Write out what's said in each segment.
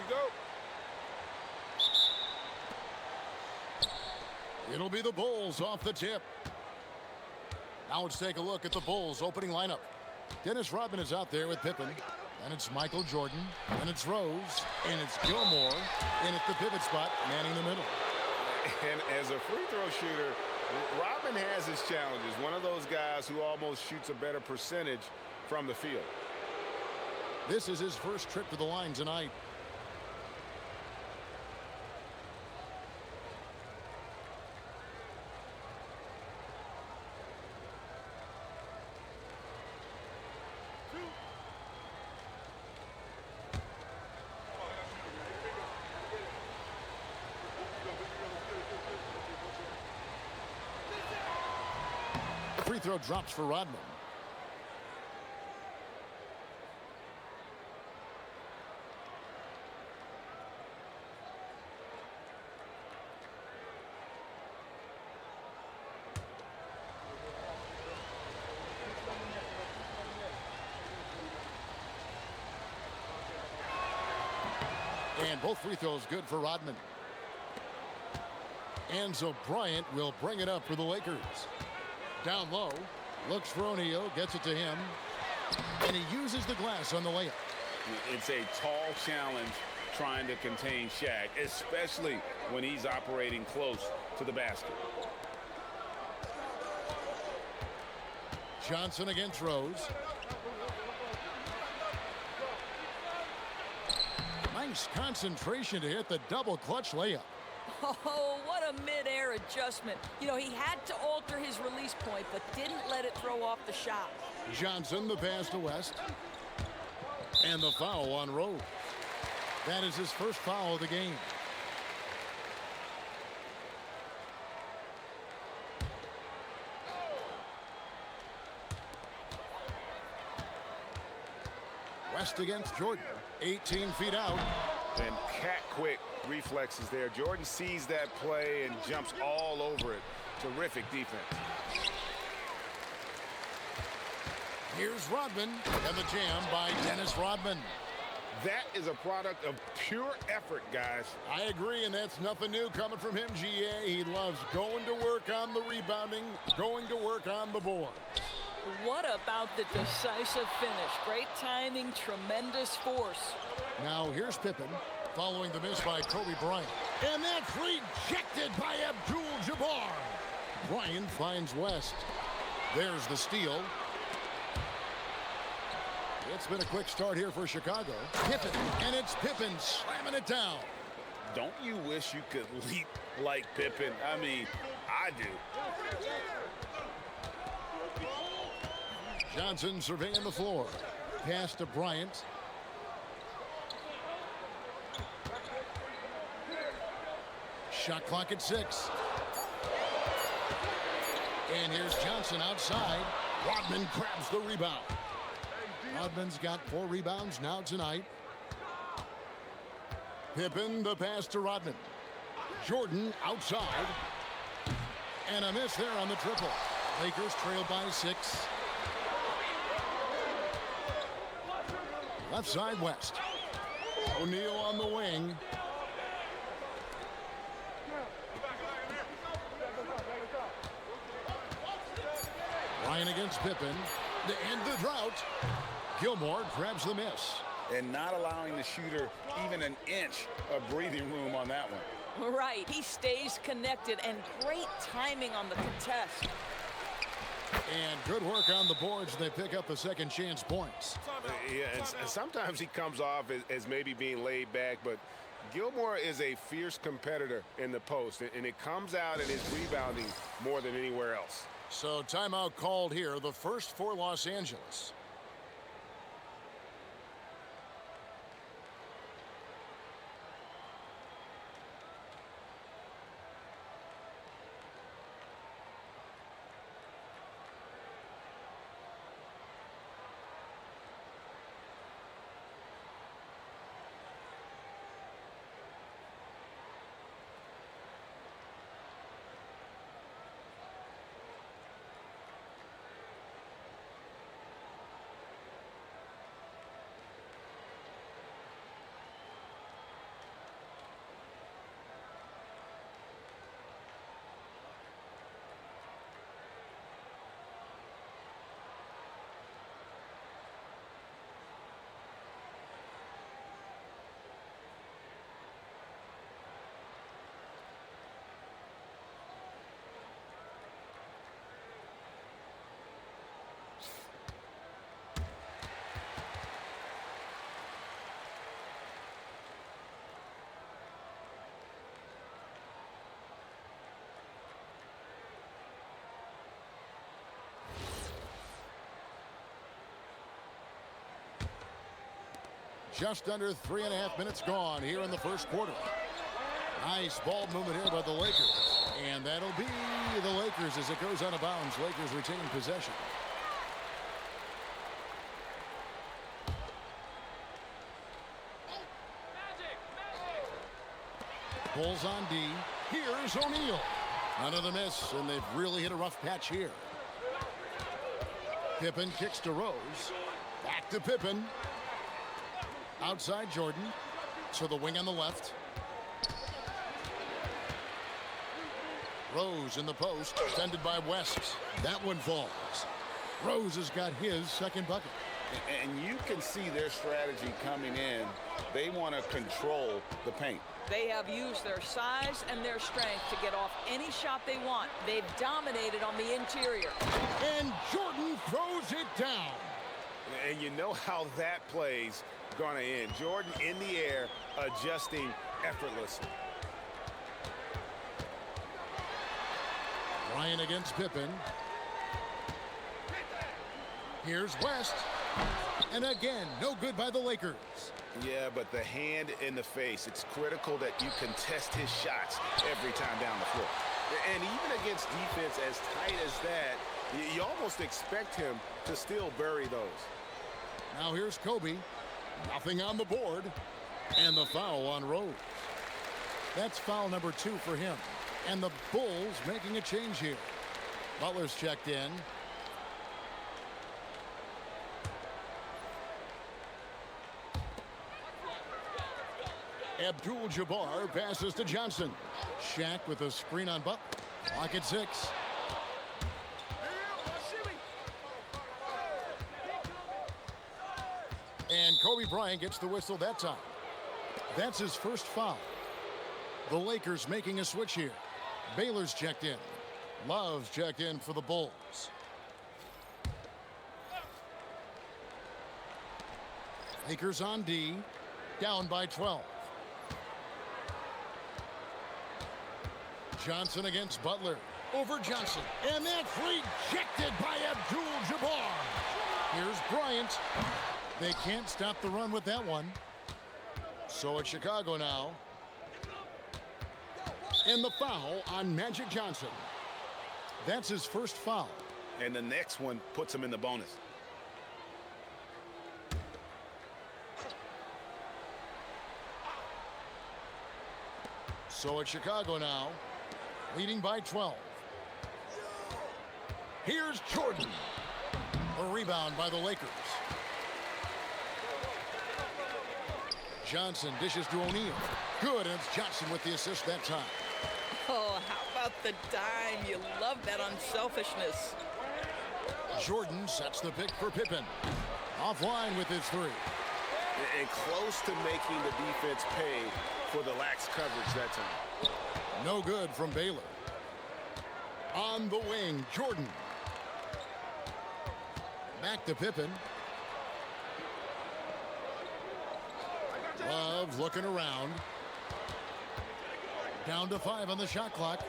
go. It'll be the Bulls off the tip. Now let's take a look at the Bulls opening lineup. Dennis Rodman is out there with Pippen. And it's Michael Jordan. And it's Rose. And it's Gilmore. And at the pivot spot, manning the middle. And as a free throw shooter, Rodman has his challenges. One of those guys who almost shoots a better percentage from the field. This is his first trip to the line tonight. Free throw drops for Rodman. And both free throws good for Rodman. And so Bryant will bring it up for the Lakers. Down low, looks for O'Neal, gets it to him, and he uses the glass on the layup. It's a tall challenge trying to contain Shaq, especially when he's operating close to the basket. Johnson against Rose. Nice concentration to hit the double clutch layup. Oh, what a mid-air adjustment. You know, he had to alter his release point, but didn't let it throw off the shot. Johnson, the pass to West. And the foul on Rose. That is his first foul of the game. West against Jordan. 18 feet out. And cat-quick reflexes there. Jordan sees that play and jumps all over it. Terrific defense. Here's Rodman, and the jam by Dennis Rodman. That is a product of pure effort, guys. I agree, and that's nothing new coming from him, GA. He loves going to work on the rebounding, going to work on the board. What about the decisive finish? Great timing, tremendous force. Now here's Pippen, following the miss by Kobe Bryant. And that's rejected by Abdul-Jabbar. Bryant finds West. There's the steal. It's been a quick start here for Chicago. Pippen, and it's Pippen slamming it down. Don't you wish you could leap like Pippen? I mean, I do. Johnson surveying the floor. Pass to Bryant. Shot clock at 6. And here's Johnson outside. Rodman grabs the rebound. Rodman's got 4 rebounds now tonight. Pippen, the pass to Rodman. Jordan outside. And a miss there on the triple. Lakers trail by 6. Left side, West. O'Neal on the wing. Ryan against Pippen. To end the drought. Gilmore grabs the miss. And not allowing the shooter even an inch of breathing room on that one. Right, he stays connected, and great timing on the contest. And good work on the boards. They pick up the second chance points. Yeah, and sometimes he comes off as maybe being laid back, but Gilmore is a fierce competitor in the post, and it comes out in his rebounding more than anywhere else. So timeout called here, the first for Los Angeles. Just under 3.5 minutes gone here in the first quarter. Nice ball movement here by the Lakers. And that'll be the Lakers as it goes out of bounds. Lakers retain possession. Bulls on D. Here's O'Neal. Another miss, and they've really hit a rough patch here. Pippen kicks to Rose. Back to Pippen. Outside Jordan. To the wing on the left. Rose in the post, defended by West. That one falls. Rose has got his second bucket. And you can see their strategy coming in. They want to control the paint. They have used their size and their strength to get off any shot they want. They've dominated on the interior. And Jordan throws it down. And you know how that play's going to end. Jordan in the air, adjusting effortlessly. Bryant against Pippen. Here's West. And again, no good by the Lakers. Yeah, but the hand in the face, it's critical that you contest his shots every time down the floor. And even against defense as tight as that, you almost expect him to still bury those. Now here's Kobe. Nothing on the board. And the foul on Rose. That's foul number 2 for him. And the Bulls making a change here. Butler's checked in. Abdul-Jabbar passes to Johnson. Shaq with a screen on Butler. Clock at 6. And Kobe Bryant gets the whistle that time. That's his first foul. The Lakers making a switch here. Baylor's checked in. Love's checked in for the Bulls. Lakers on D. Down by 12. Johnson against Butler. Over Johnson. And that's rejected by Abdul-Jabbar. Here's Bryant. They can't stop the run with that one. So it's Chicago now. And the foul on Magic Johnson. That's his first foul. And the next one puts him in the bonus. So it's Chicago now, leading by 12. Here's Jordan. A rebound by the Lakers. Johnson dishes to O'Neal. Good, and it's Johnson with the assist that time. Oh, how about the dime? You love that unselfishness. Jordan sets the pick for Pippen. Offline with his 3. And close to making the defense pay for the lax coverage that time. No good from Baylor. On the wing, Jordan. Back to Pippen. Love looking around. Down to 5 on the shot clock.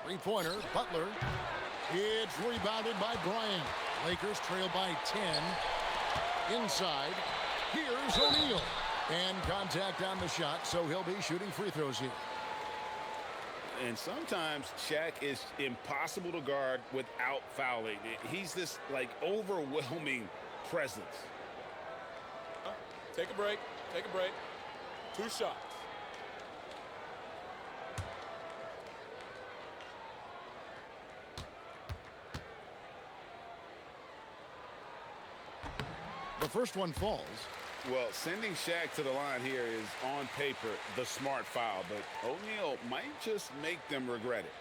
3-pointer, Butler. It's rebounded by Bryant. Lakers trail by 10. Inside, here's O'Neal. And contact on the shot, so he'll be shooting free throws here. And sometimes Shaq is impossible to guard without fouling. He's this, like, overwhelming presence. Take a break. Take a break. 2 shots. The first one falls. Well, sending Shaq to the line here is, on paper, the smart foul, but O'Neal might just make them regret it.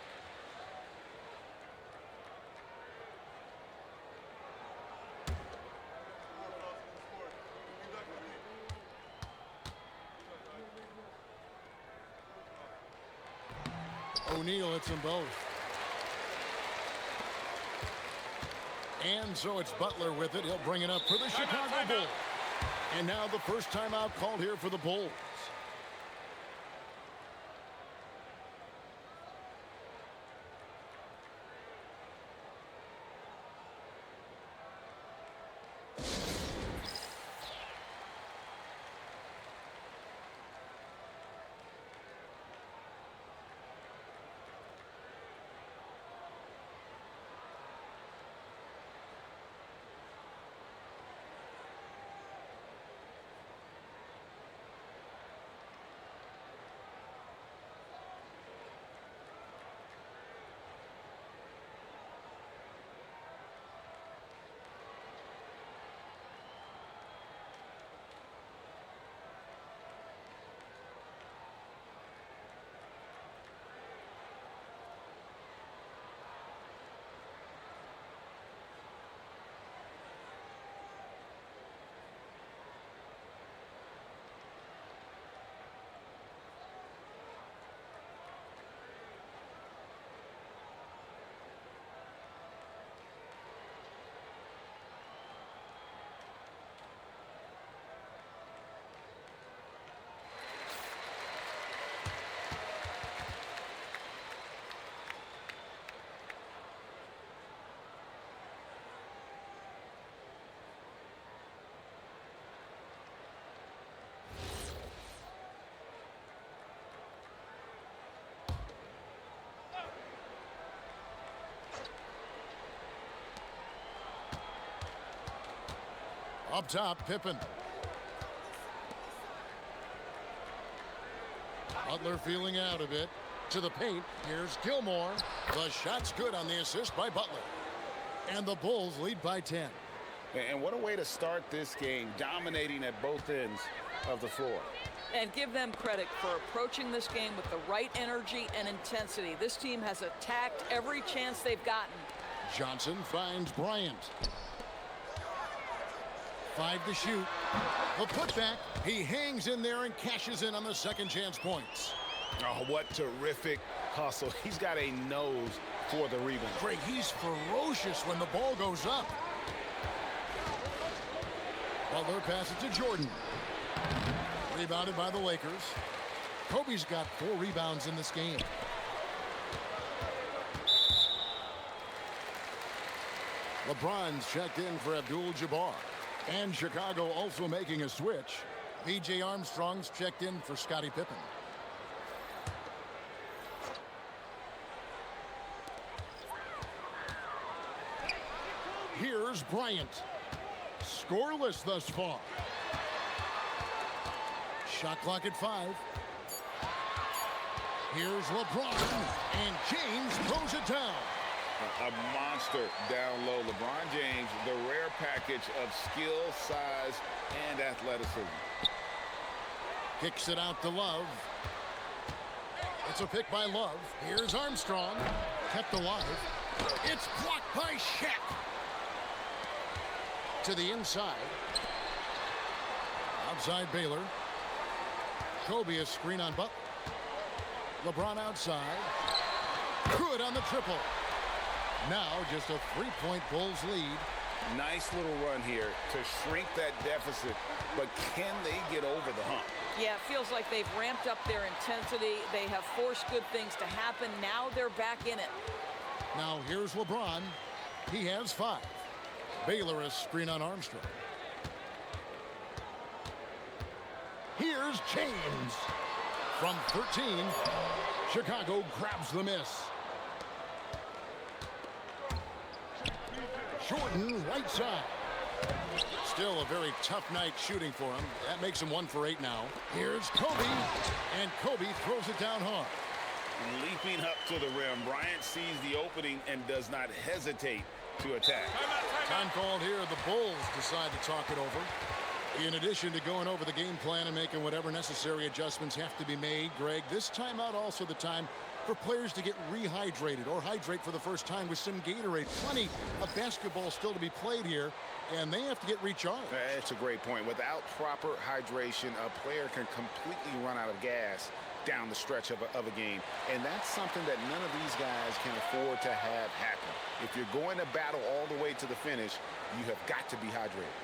O'Neal hits them both. And so it's Butler with it. He'll bring it up for the Chicago Bulls. And now the first timeout called here for the Bulls. Up top, Pippen. Butler feeling out a bit. To the paint. Here's Gilmore. The shot's good on the assist by Butler. And the Bulls lead by 10. And what a way to start this game, dominating at both ends of the floor. And give them credit for approaching this game with the right energy and intensity. This team has attacked every chance they've gotten. Johnson finds Bryant. 5 to shoot. The putback. He hangs in there and cashes in on the second chance points. Oh, what terrific hustle. He's got a nose for the rebound. Greg, he's ferocious when the ball goes up. Butler passes to Jordan. Rebounded by the Lakers. Kobe's got 4 rebounds in this game. LeBron's checked in for Abdul-Jabbar. And Chicago also making a switch. B.J. Armstrong's checked in for Scottie Pippen. Here's Bryant. Scoreless thus far. Shot clock at 5. Here's LeBron. And James throws it down. A monster down low. LeBron James, the rare package of skill, size, and athleticism. Kicks it out to Love. It's a pick by Love. Here's Armstrong. Kept alive. It's blocked by Shaq. To the inside. Outside Baylor. Kobe a screen on Butler. LeBron outside. Good on the triple. Now just a 3-point Bulls lead. Nice little run here to shrink that deficit, but can they get over the hump? Yeah, it feels like they've ramped up their intensity. They have forced good things to happen. Now they're back in it. Now here's LeBron. He has 5. Baylor a screen on Armstrong. Here's James. From 13, Chicago grabs the miss. Jordan right side. Still a very tough night shooting for him. That makes him 1 for 8 now. Here's Kobe. And Kobe throws it down hard. Leaping up to the rim, Bryant sees the opening and does not hesitate to attack. Time called here. The Bulls decide to talk it over. In addition to going over the game plan and making whatever necessary adjustments have to be made, Greg, this timeout also the time for players to get rehydrated or hydrate for the first time with some Gatorade. Plenty of basketball still to be played here, and they have to get recharged. That's a great point. Without proper hydration, a player can completely run out of gas down the stretch of a game. And that's something that none of these guys can afford to have happen. If you're going to battle all the way to the finish, you have got to be hydrated.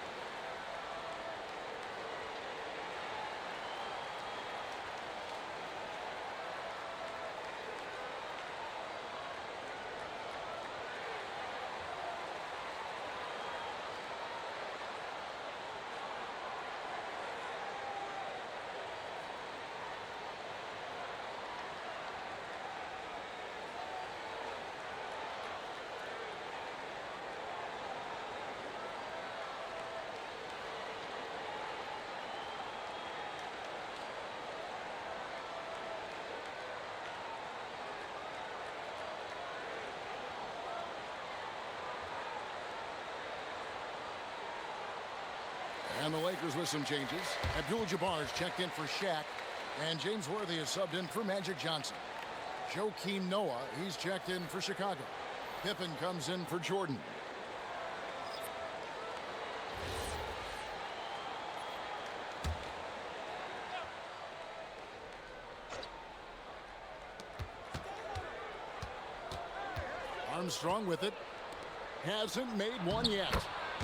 And the Lakers with some changes. Abdul-Jabbar's checked in for Shaq. And James Worthy is subbed in for Magic Johnson. Joakim Noah, he's checked in for Chicago. Pippen comes in for Jordan. Armstrong with it. Hasn't made one yet.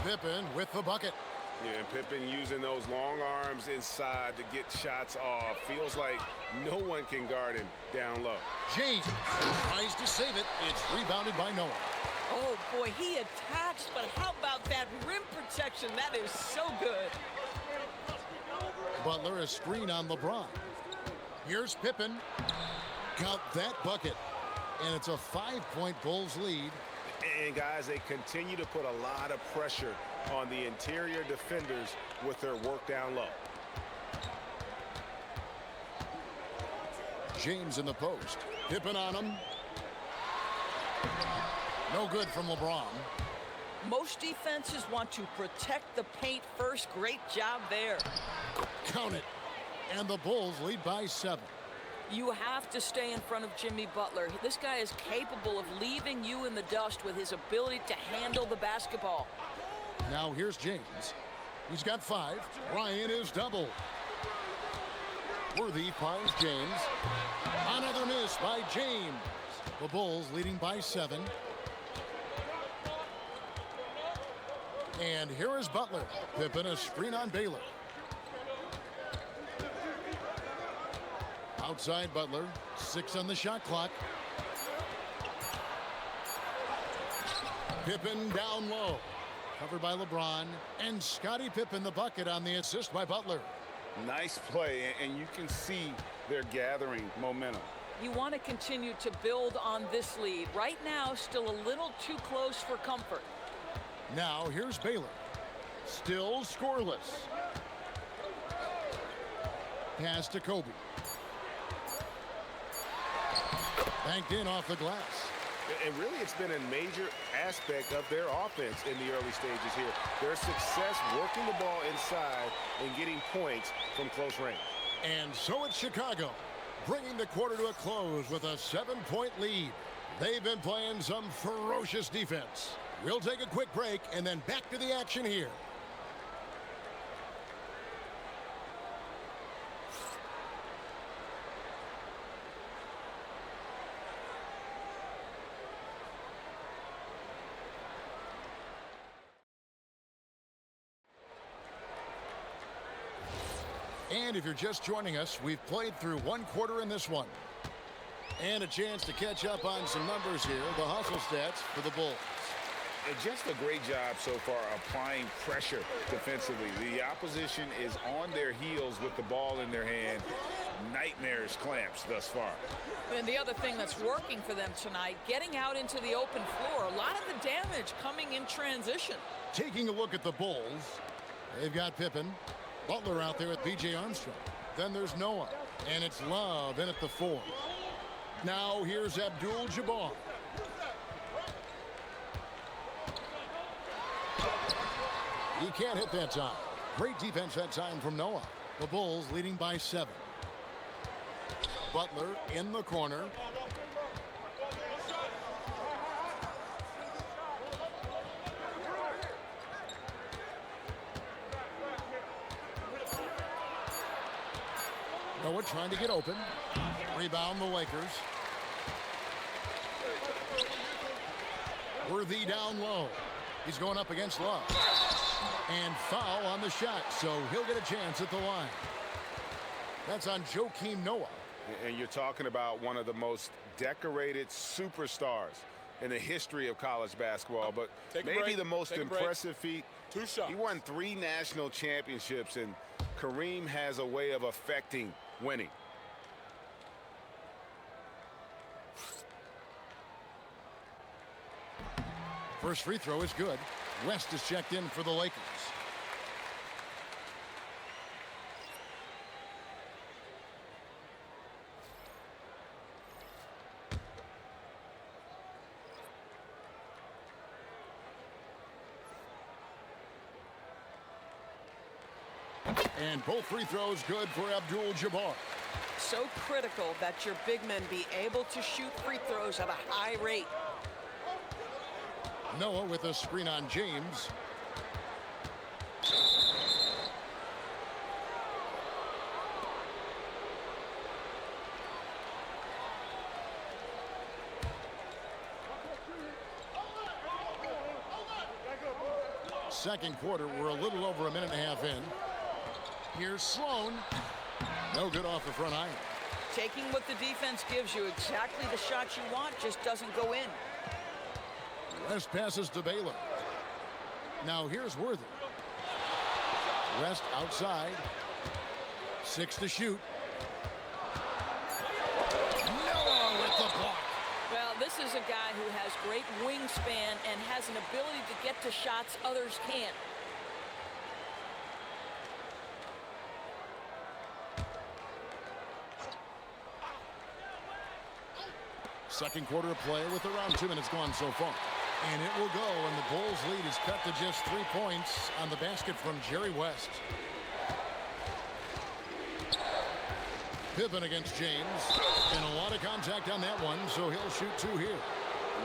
Pippen with the bucket. Yeah, and Pippen using those long arms inside to get shots off. Feels like no one can guard him down low. James tries to save it. It's rebounded by Noah. Oh, boy, he attacks, but how about that rim protection? That is so good. Butler a screen on LeBron. Here's Pippen. Got that bucket. And it's a 5-point Bulls lead. And, guys, they continue to put a lot of pressure on the interior defenders with their work down low. James in the post. Pippen on him. No good from LeBron. Most defenses want to protect the paint first. Great job there. Count it. And the Bulls lead by 7. You have to stay in front of Jimmy Butler. This guy is capable of leaving you in the dust with his ability to handle the basketball. Now here's James. He's got 5. Bryant is double. Worthy finds James. Another miss by James. The Bulls leading by 7. And here is Butler. Pippen a screen on Baylor. Outside Butler. 6 on the shot clock. Pippen down low. Covered by LeBron. And Scottie Pippen the bucket on the assist by Butler. Nice play, and you can see they're gathering momentum. You want to continue to build on this lead. Right now, still a little too close for comfort. Now here's Baylor. Still scoreless. Pass to Kobe. Banked in off the glass. And really, it's been a major aspect of their offense in the early stages here. Their success working the ball inside and getting points from close range. And so it's Chicago, bringing the quarter to a close with a 7-point lead. They've been playing some ferocious defense. We'll take a quick break and then back to the action here. And if you're just joining us, we've played through 1 quarter in this one. And a chance to catch up on some numbers here, the hustle stats for the Bulls. And just a great job so far applying pressure defensively. The opposition is on their heels with the ball in their hand. Nightmares clamps thus far. And the other thing that's working for them tonight, getting out into the open floor. A lot of the damage coming in transition. Taking a look at the Bulls, they've got Pippen. Butler out there with B.J. Armstrong. Then there's Noah. And it's Love in at the 4. Now here's Abdul-Jabbar. He can't hit that time. Great defense that time from Noah. The Bulls leading by 7. Butler in the corner. Noah trying to get open. Rebound the Lakers. Worthy down low. He's going up against Love. And foul on the shot, so he'll get a chance at the line. That's on Joakim Noah. And you're talking about one of the most decorated superstars in the history of college basketball, but maybe the most impressive feat. 2 shots. He won 3 national championships, and Kareem has a way of affecting winning. First free throw is good. West is checked in for the Lakers. And both free throws good for Abdul-Jabbar. So critical that your big men be able to shoot free throws at a high rate. Noah with a screen on James. Second quarter, we're a little over a minute and a half in. Here's Sloan. No good off the front iron. Taking what the defense gives you, exactly the shot you want, just doesn't go in. West passes to Baylor. Now here's Worthy. West outside. 6 to shoot. Noah with the block. Well, this is a guy who has great wingspan and has an ability to get to shots others can't. Second quarter of play with around 2 minutes gone so far. And it will go, and the Bulls lead is cut to just 3 points on the basket from Jerry West. Pippen against James. And a lot of contact on that one, so he'll shoot 2 here.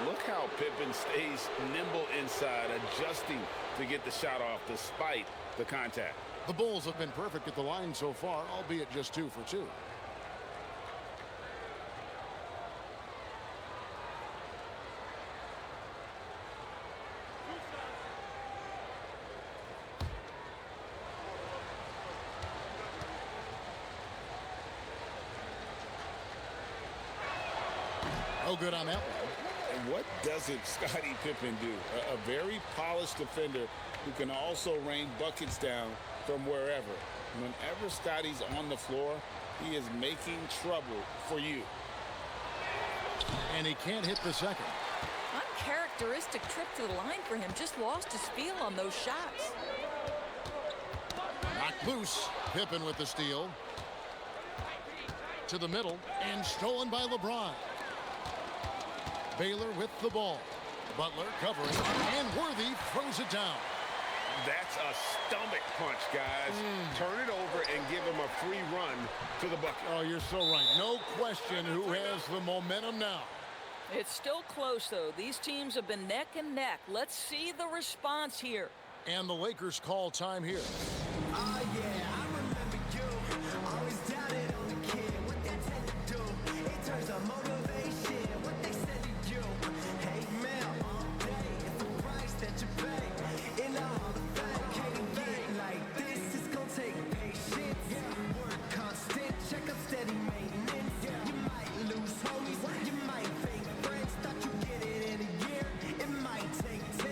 Look how Pippen stays nimble inside, adjusting to get the shot off despite the contact. The Bulls have been perfect at the line so far, albeit just 2 for 2. No good on that one. And what doesn't Scottie Pippen do? A very polished defender who can also rain buckets down from wherever. Whenever Scottie's on the floor, he is making trouble for you. And he can't hit the second. Uncharacteristic trip to the line for him. Just lost his feel on those shots. Knocked loose. Pippen with the steal. To the middle. And stolen by LeBron. Baylor with the ball. Butler covering. And Worthy throws it down. That's a stomach punch, guys. Turn it over and give him a free run to the bucket. Oh, you're so right. No question who has the momentum now. It's still close, though. These teams have been neck and neck. Let's see the response here. And the Lakers call time here. Oh, yeah, I remember you. Always doubted on the kid. What they tend to do. It turns out motivation. What they said to you. Hey, man, all day. It's the price that you pay. In the Hall of Fame, can't get like this. It's gonna take patience. Work constant. Check up steady maintenance. You might lose homies. You might fake friends. Thought you get it in a year. It might take 10.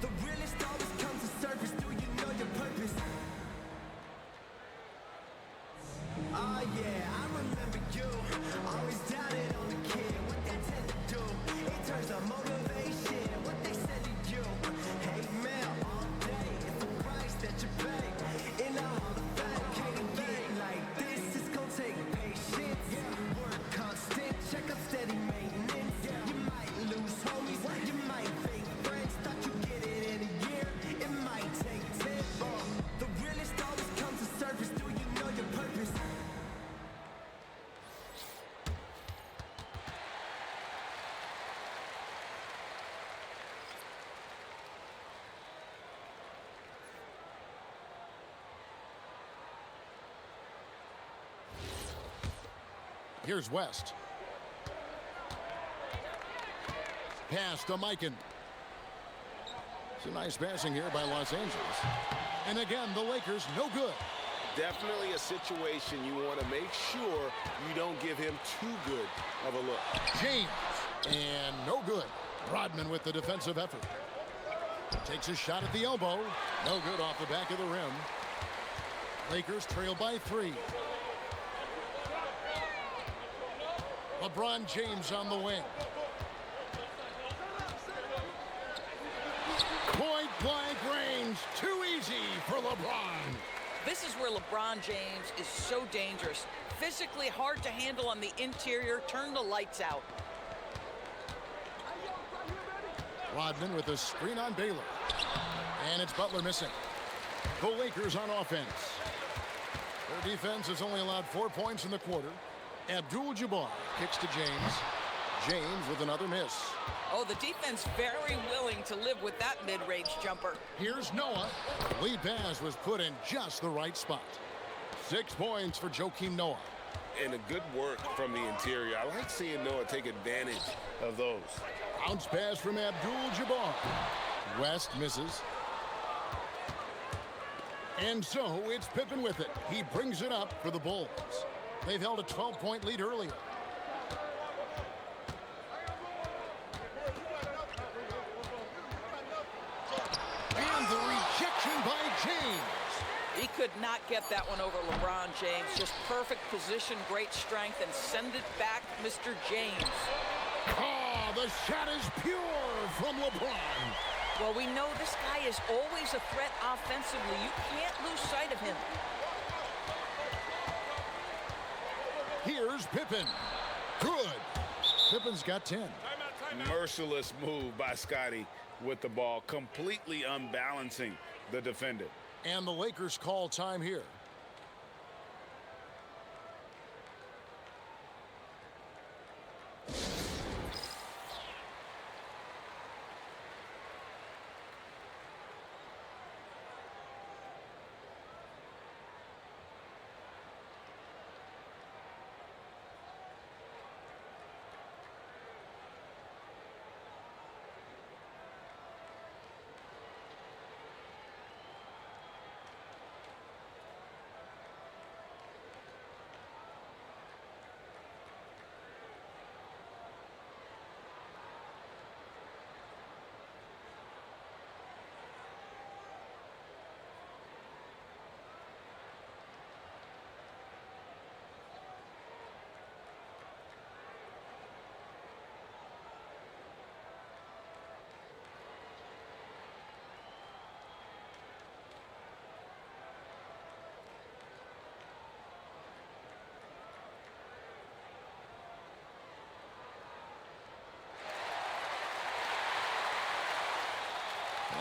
The realest always comes to surface. Do you know your purpose? Oh yeah, I remember you. Always doubted on the kid. What they tend to do. It turns out motivation. What they said to you. Hey man, all day. It's the price that you pay. In the Hall of Fame, can't get like this. It's gonna take patience. Work constant. Check up steady maintenance. You might lose homies. You might fake friends. Thought you get it in a year. It might take 10. The realest always comes to surface. Do you know your purpose? Here's West. Pass to Mikan. Some nice passing here by Los Angeles. And again, the Lakers no good. Definitely a situation you want to make sure you don't give him too good of a look. James. And no good. Rodman with the defensive effort. Takes a shot at the elbow. No good off the back of the rim. Lakers trail by 3. LeBron James on the wing. Point-blank range. Too easy for LeBron. This is where LeBron James is so dangerous. Physically hard to handle on the interior. Turn the lights out. Rodman with a screen on Baylor. And it's Butler missing. The Lakers on offense. Their defense has only allowed 4 points in the quarter. Abdul-Jabbar kicks to James. James with another miss. Oh, the defense very willing to live with that mid-range jumper. Here's Noah. Lead pass was put in just the right spot. 6 points for Joakim Noah. And a good work from the interior. I like seeing Noah take advantage of those. Bounce pass from Abdul-Jabbar. West misses. And so it's Pippen with it. He brings it up for the Bulls. They've held a 12-point lead earlier. And the rejection by James. He could not get that one over LeBron James. Just perfect position, great strength, and send it back, Mr. James. Oh, the shot is pure from LeBron. Well, we know this guy is always a threat offensively. You can't lose sight of him. Here's Pippen. Good. Pippen's got 10. Merciless move by Scottie with the ball, completely unbalancing the defender. And the Lakers call time here.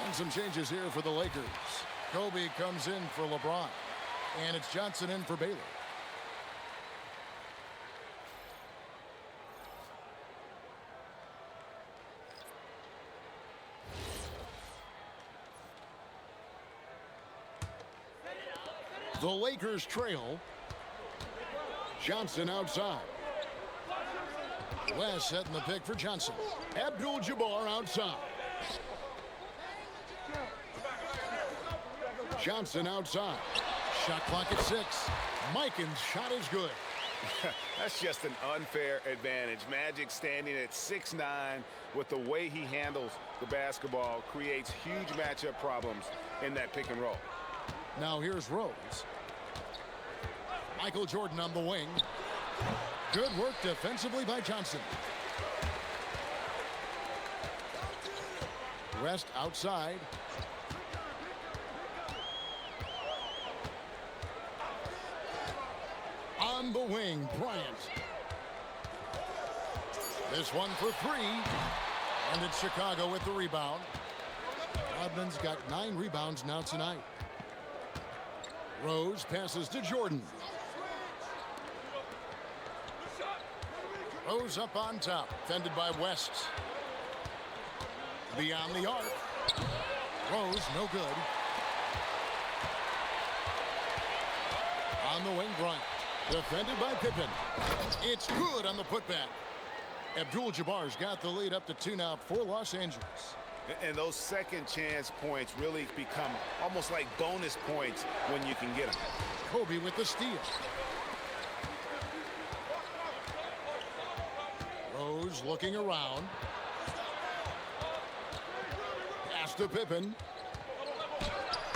And some changes here for the Lakers. Kobe comes in for LeBron. And it's Johnson in for Baylor. The Lakers trail. Johnson outside. West setting the pick for Johnson. Abdul-Jabbar outside. Johnson outside. Shot clock at 6. Mikan's shot is good. That's just an unfair advantage. Magic standing at 6'9", with the way he handles the basketball, creates huge matchup problems in that pick and roll. Now here's Rose. Michael Jordan on the wing. Good work defensively by Johnson. West outside. On the wing, Bryant. This one for 3. And it's Chicago with the rebound. Rodman's got 9 rebounds now tonight. Rose passes to Jordan. Rose up on top, defended by West. Beyond the arc. Rose, no good. On the wing, Bryant. Defended by Pippen. It's good on the putback. Abdul-Jabbar's got the lead up to 2 now for Los Angeles. And those second chance points really become almost like bonus points when you can get them. Kobe with the steal. Rose looking around. Pass to Pippen.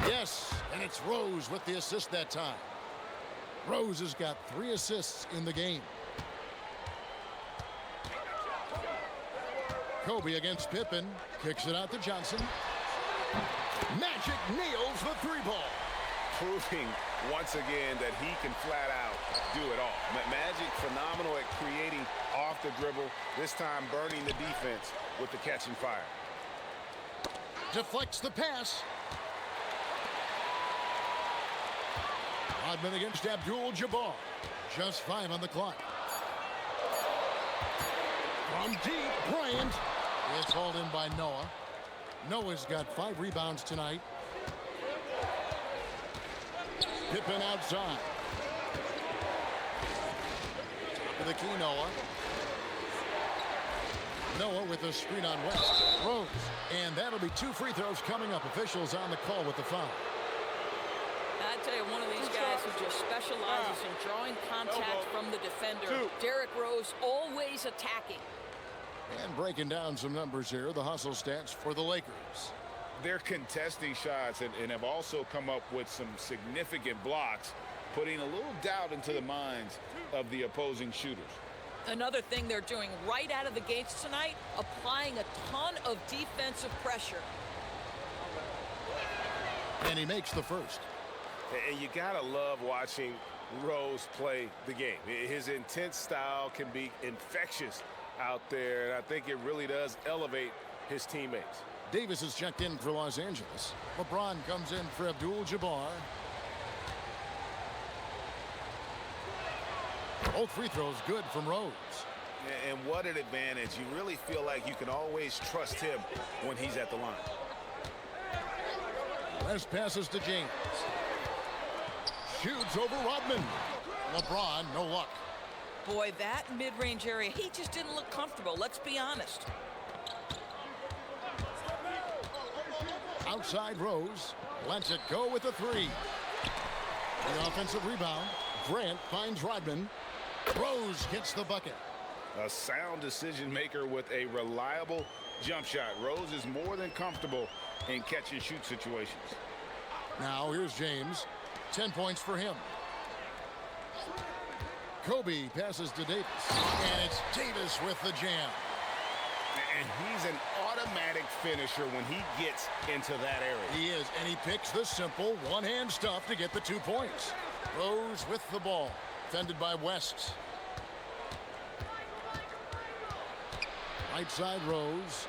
Yes, and it's Rose with the assist that time. Rose has got 3 assists in the game. Kobe against Pippen. Kicks it out to Johnson. Magic nails the 3-ball. Proving once again that he can flat out do it all. Magic phenomenal at creating off the dribble. This time burning the defense with the catch and fire. Deflects the pass. Rodman against Abdul-Jabbar. Just 5 on the clock. From deep, Bryant. It's hauled in by Noah. Noah's got 5 rebounds tonight. Pippen outside. Top of the key, Noah. Noah with a screen on West. Rose. And that'll be 2 free throws coming up. Officials on the call with the foul. I tell you, one of these guys who just specializes in drawing contact from the defender. Derrick Rose always attacking. And breaking down some numbers here, the hustle stats for the Lakers. They're contesting shots and have also come up with some significant blocks, putting a little doubt into the minds of the opposing shooters. Another thing they're doing right out of the gates tonight, applying a ton of defensive pressure. And he makes the first. And you gotta love watching Rose play the game. His intense style can be infectious out there, and I think it really does elevate his teammates. Davis is checked in for Los Angeles. LeBron comes in for Abdul-Jabbar. Both free throws good from Rose. And what an advantage. You really feel like you can always trust him when he's at the line. West passes to James. Shoots over Rodman. LeBron, no luck. Boy, that mid-range area, he just didn't look comfortable. Let's be honest. Outside Rose. Lets it go with a three. The offensive rebound. Grant finds Rodman. Rose hits the bucket. A sound decision maker with a reliable jump shot. Rose is more than comfortable in catch and shoot situations. Now here's James. 10 points for him. Kobe passes to Davis. And it's Davis with the jam. And he's an automatic finisher when he gets into that area. He is, and he picks the simple one-hand stuff to get the 2 points. Rose with the ball. Defended by West. Right side Rose.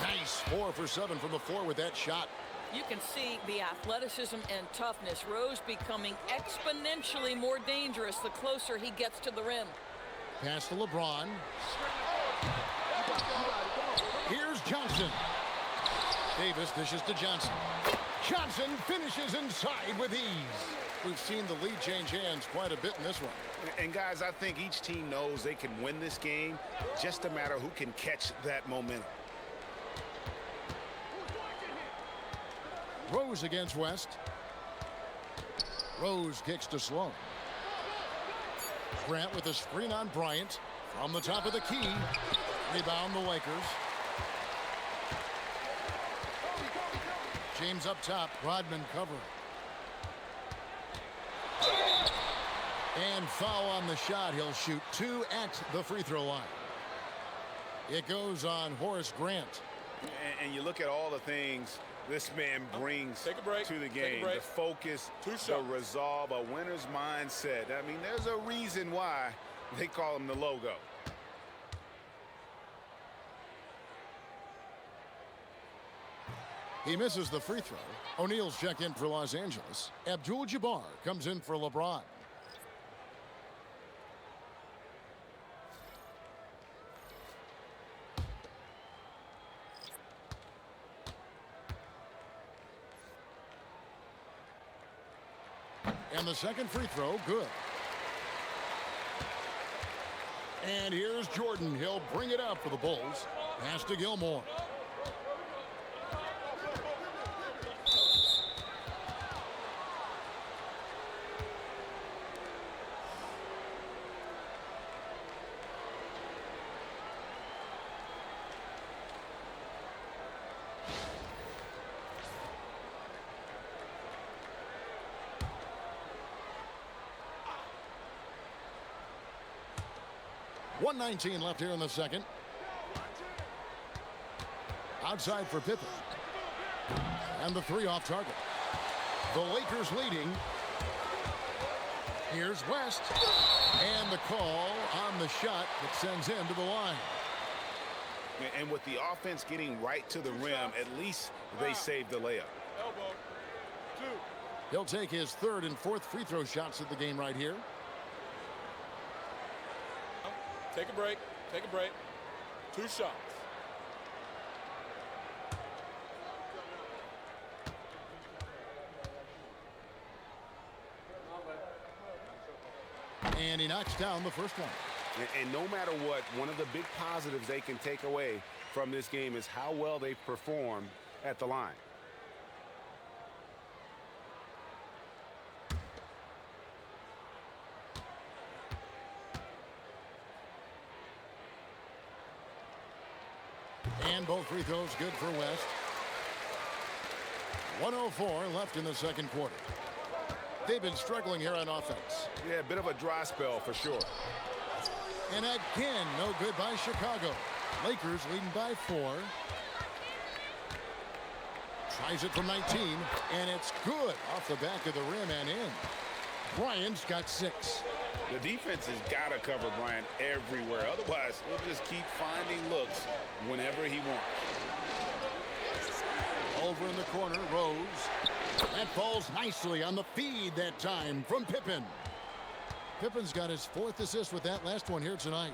Nice 4 for 7 from the floor with that shot. You can see the athleticism and toughness. Rose becoming exponentially more dangerous the closer he gets to the rim. Pass to LeBron. Here's Johnson. Davis dishes to Johnson. Johnson finishes inside with ease. We've seen the lead change hands quite a bit in this one. And guys, I think each team knows they can win this game. Just a matter who can catch that momentum. Rose against West. Rose kicks to Sloan. Grant with a screen on Bryant. From the top of the key. Rebound the Lakers. James up top. Rodman cover. And foul on the shot. He'll shoot 2 at the free throw line. It goes on Horace Grant. And you look at all the things this man brings to the game. The focus, the resolve, a winner's mindset. I mean, there's a reason why they call him the logo. He misses the free throw. O'Neal's checked in for Los Angeles. Abdul-Jabbar comes in for LeBron. And the second free throw, good. And here's Jordan. He'll bring it up for the Bulls. Pass to Gilmore. .119 left here in the second. Outside for Pippen. And the 3 off target. The Lakers leading. Here's West. And the call on the shot that sends him to the line. And with the offense getting right to the rim, at least they saved the layup. Elbow. 2. He'll take his 3rd and 4th free throw shots of the game right here. Take a break. Take a break. 2 shots. And he knocks down the first one. And no matter what, one of the big positives they can take away from this game is how well they performed at the line. And both free throws good for West. 1:04 left in the second quarter. They've been struggling here on offense. Yeah, a bit of a dry spell for sure. And again, no good by Chicago. Lakers leading by 4. Tries it from 19, and it's good off the back of the rim and in. Bryant's got 6. The defense has got to cover Bryant everywhere. Otherwise, he'll just keep finding looks whenever he wants. Over in the corner, Rose. That falls nicely on the feed that time from Pippen. Pippen's got his 4th assist with that last one here tonight.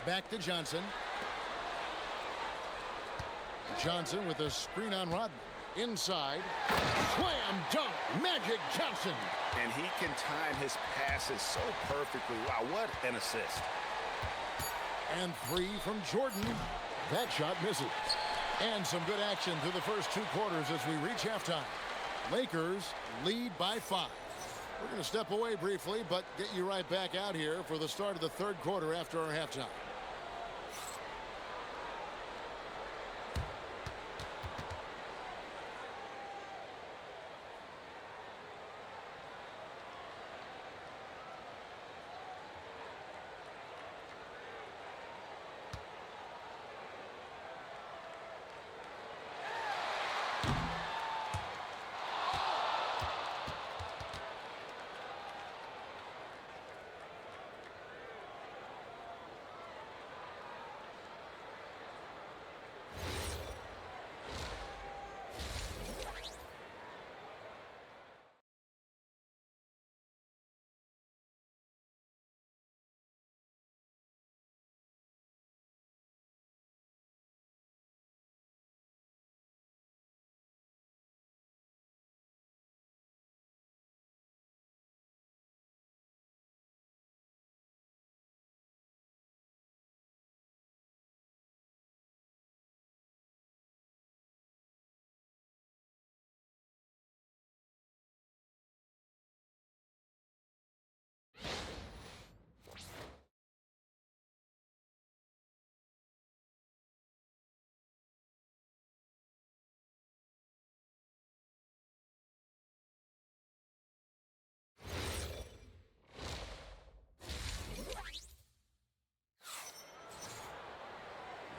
Back to Johnson. Johnson with a screen on Rodman. Inside. Slam dunk. Magic Johnson. And he can time his passes so perfectly. Wow, what an assist. And 3 from Jordan. That shot misses. And some good action through the first 2 quarters as we reach halftime. Lakers lead by 5. We're going to step away briefly, but get you right back out here for the start of the 3rd quarter after our halftime.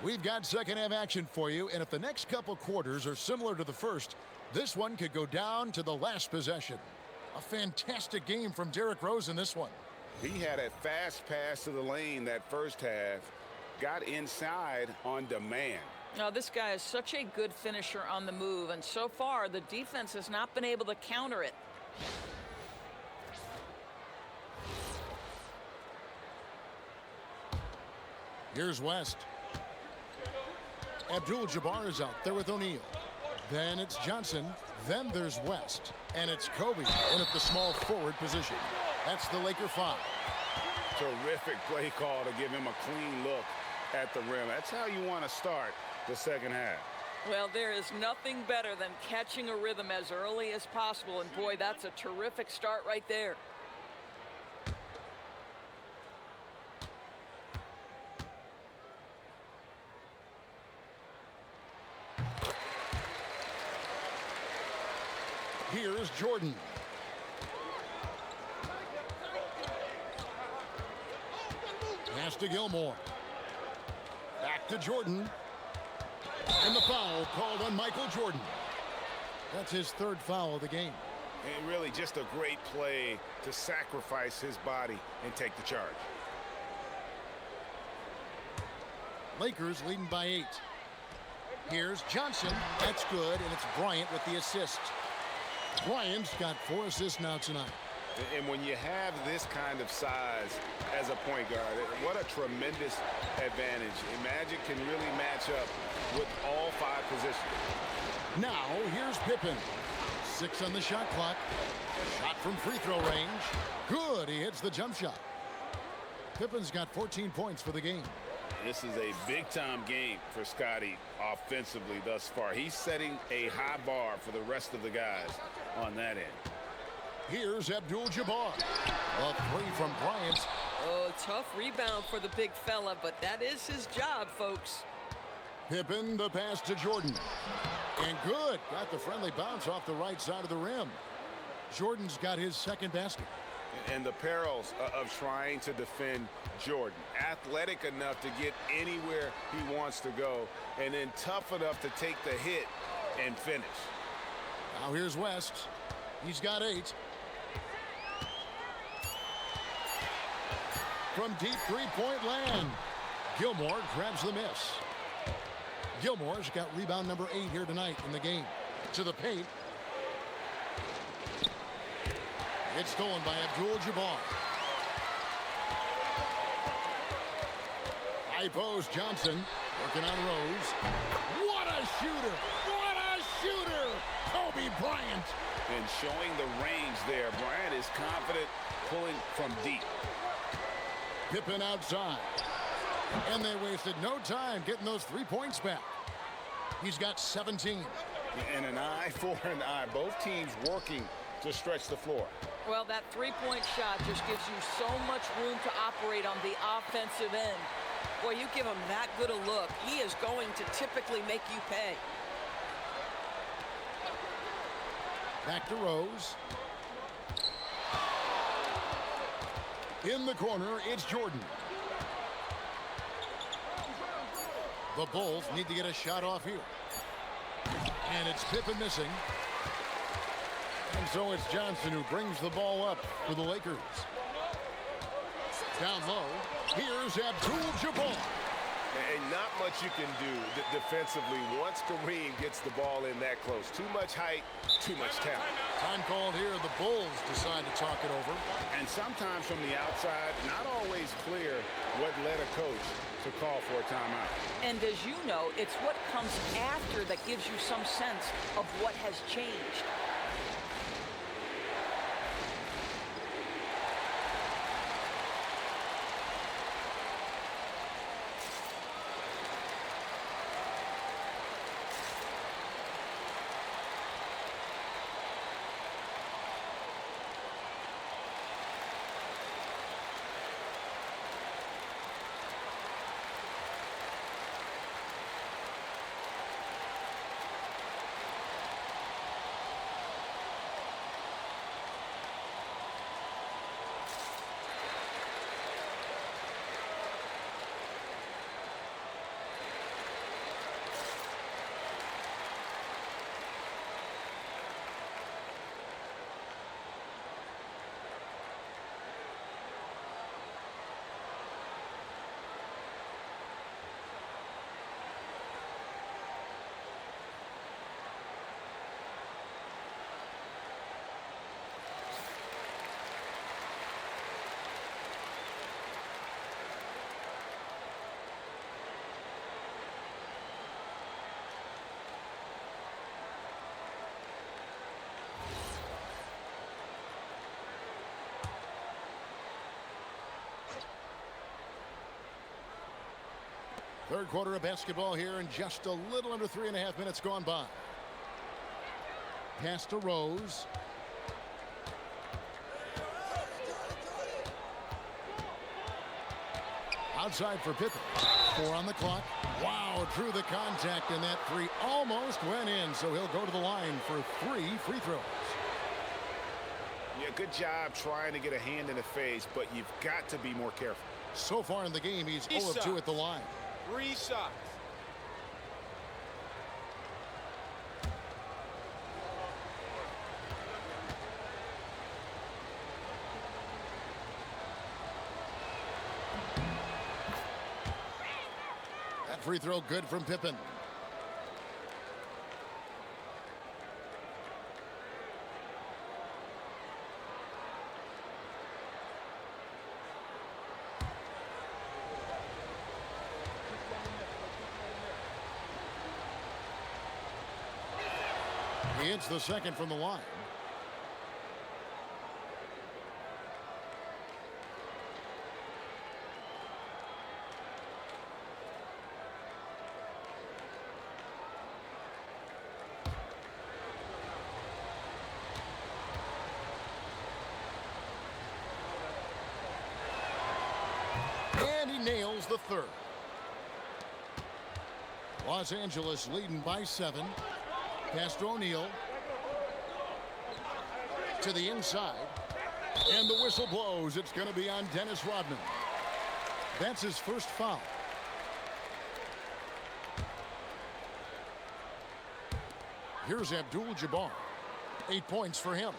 We've got second half action for you, and if the next couple quarters are similar to the first, this one could go down to the last possession. A fantastic game from Derrick Rose in this one. He had a fast pass to the lane that first half, got inside on demand. Now, this guy is such a good finisher on the move, and so far the defense has not been able to counter it. Here's West. Abdul-Jabbar is out there with O'Neal. Then it's Johnson. Then there's West. And it's Kobe in at the small forward position. That's the Laker 5. Terrific play call to give him a clean look at the rim. That's how you want to start the second half. Well, there is nothing better than catching a rhythm as early as possible. And boy, that's a terrific start right there. Here's Jordan. Pass to Gilmore. Back to Jordan. And the foul called on Michael Jordan. That's his 3rd foul of the game. And really just a great play to sacrifice his body and take the charge. Lakers leading by 8. Here's Johnson. That's good, and it's Bryant with the assist. Bryant's got 4 assists now tonight. And when you have this kind of size as a point guard, what a tremendous advantage. And Magic can really match up with all 5 positions. Now, here's Pippen. 6 on the shot clock. Shot from free throw range. Good, he hits the jump shot. Pippen's got 14 points for the game. This is a big-time game for Scottie offensively thus far. He's setting a high bar for the rest of the guys on that end. Here's Abdul-Jabbar. A 3 from Bryant. Oh, tough rebound for the big fella, but that is his job, folks. Pippen, the pass to Jordan. And good. Got the friendly bounce off the right side of the rim. Jordan's got his 2nd basket. And the perils of trying to defend Jordan. Athletic enough to get anywhere he wants to go, and then tough enough to take the hit and finish. Now here's West. He's got 8. from deep three-point land. Gilmore grabs the miss. Gilmore's got rebound number 8 here tonight in the game. To the paint. It's stolen by Abdul-Jabbar. High post, Johnson working on Rose. What a shooter! What a shooter! Kobe Bryant. And showing the range there. Bryant is confident pulling from deep. Pippen outside. And they wasted no time getting those 3 points back. He's got 17. And an eye for an eye. Both teams working to stretch the floor. Well, that three-point shot just gives you so much room to operate on the offensive end. Boy, you give him that good a look, he is going to typically make you pay. Back to Rose. In the corner, it's Jordan. The Bulls need to get a shot off here. And it's Pippen missing. And so it's Johnson who brings the ball up for the Lakers. Down low, here's Abdul-Jabbar. And not much you can do defensively once Kareem gets the ball in that close. Too much height, too much talent. Time called here. The Bulls decide to talk it over. And sometimes from the outside, not always clear what led a coach to call for a timeout. And as you know, it's what comes after that gives you some sense of what has changed. Third quarter of basketball here, and just a little under 3.5 minutes gone by. Pass to Rose. Outside for Pippen. 4 on the clock. Wow, drew the contact, and that 3 almost went in, so he'll go to the line for 3 free throws. Yeah, good job trying to get a hand in the face, but you've got to be more careful. So far in the game, he's 0 of 2 at the line. 3 shots. That free throw good from Pippen. He hits the second from the line. And he nails the third. Los Angeles leading by 7. Pass to O'Neal. To the inside. And the whistle blows. It's going to be on Dennis Rodman. That's his first foul. Here's Abdul-Jabbar. 8 points for him.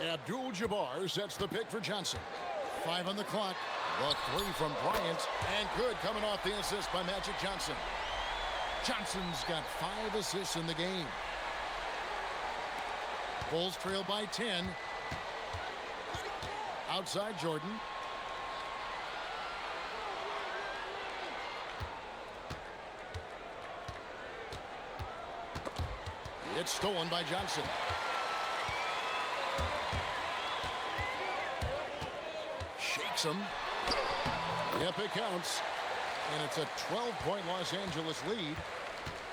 Abdul-Jabbar sets the pick for Johnson. 5 on the clock. The three from Bryant, and good coming off the assist by Magic Johnson. Johnson's got 5 assists in the game. Bulls trail by 10. Outside Jordan. It's stolen by Johnson. Shakes him. Yep, it counts. And it's a 12-point Los Angeles lead.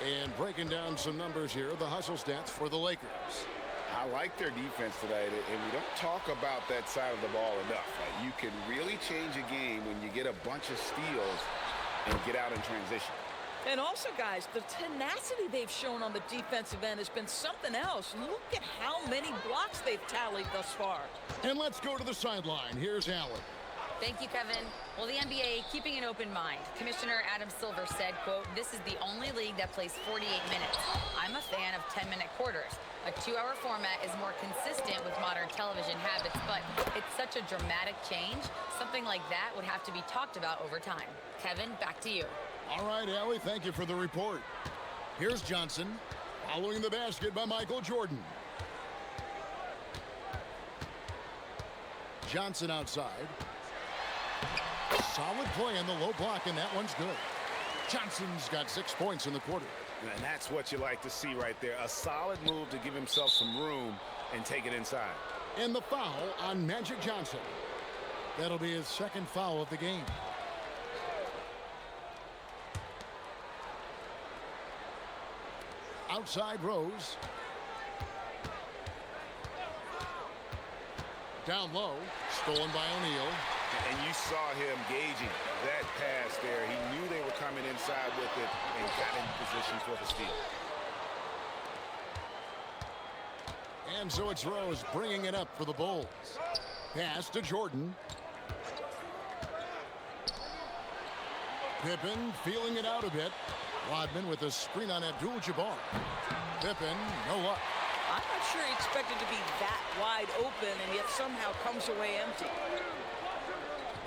And breaking down some numbers here, the hustle stats for the Lakers. I like their defense today, and we don't talk about that side of the ball enough. You can really change a game when you get a bunch of steals and get out in transition. And also, guys, the tenacity they've shown on the defensive end has been something else. Look at how many blocks they've tallied thus far. And let's go to the sideline. Here's Allen. Thank you, Kevin. Well, the NBA keeping an open mind. Commissioner Adam Silver said, quote, "This is the only league that plays 48 minutes. I'm a fan of 10-minute quarters. A 2-hour format is more consistent with modern television habits, but it's such a dramatic change. Something like that would have to be talked about over time." Kevin, back to you. All right, Allie, thank you for the report. Here's Johnson, following the basket by Michael Jordan. Johnson outside. Solid play in the low block, and that one's good. Johnson's got 6 points in the quarter. And that's what you like to see right there. A solid move to give himself some room and take it inside. And the foul on Magic Johnson. That'll be his second foul of the game. Outside Rose. Down low. Stolen by O'Neal. And you saw him gauging that pass there. He knew they were coming inside with it and got in position for the steal. And so it's Rose bringing it up for the Bulls. Pass to Jordan. Pippen feeling it out a bit. Rodman with a screen on Abdul-Jabbar. Pippen, no luck. I'm not sure he expected to be that wide open and yet somehow comes away empty.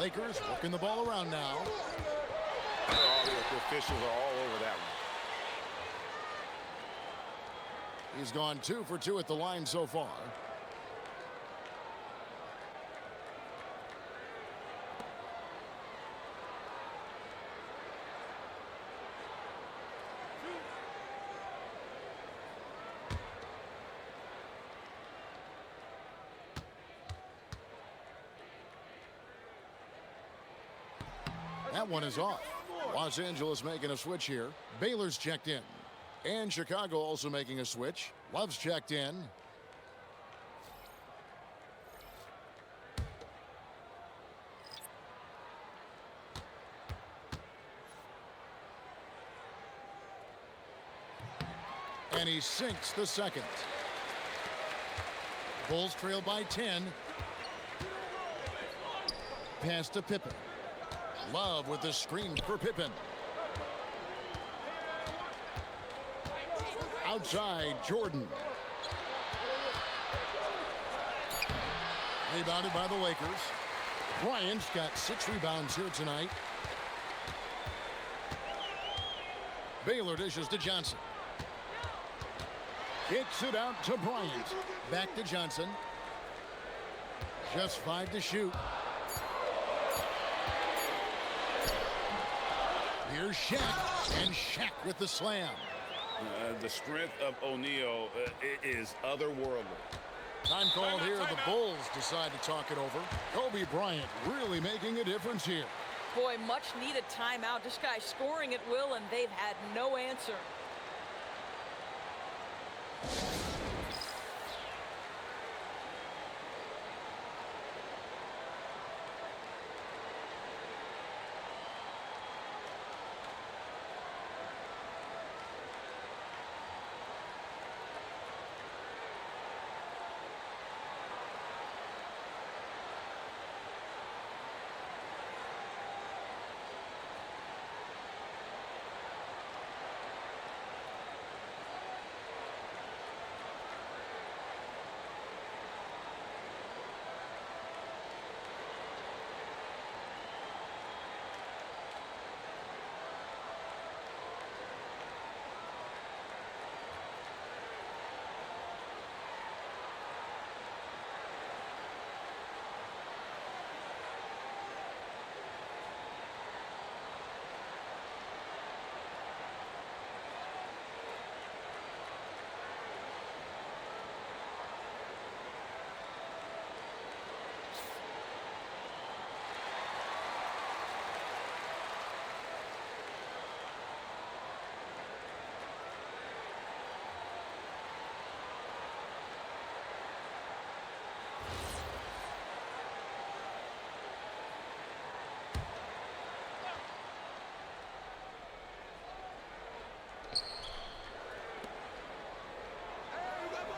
Lakers working the ball around now. Oh, the officials are all over that one. He's gone 2 for 2 at the line so far. That one is off. Los Angeles making a switch here. Baylor's checked in. And Chicago also making a switch. Love's checked in. And he sinks the second. Bulls trail by 10. Pass to Pippen. Love with the screen for Pippen. Outside, Jordan. Rebounded by the Lakers. Bryant's got 6 rebounds here tonight. Baylor dishes to Johnson. Kicks it out to Bryant. Back to Johnson. Just 5 to shoot. Here's Shaq, and Shaq with the slam. The strength of O'Neal is otherworldly. Time called here. The Bulls decide to talk it over. Kobe Bryant really making a difference here. Boy, much needed timeout. This guy's scoring at will, and they've had no answer.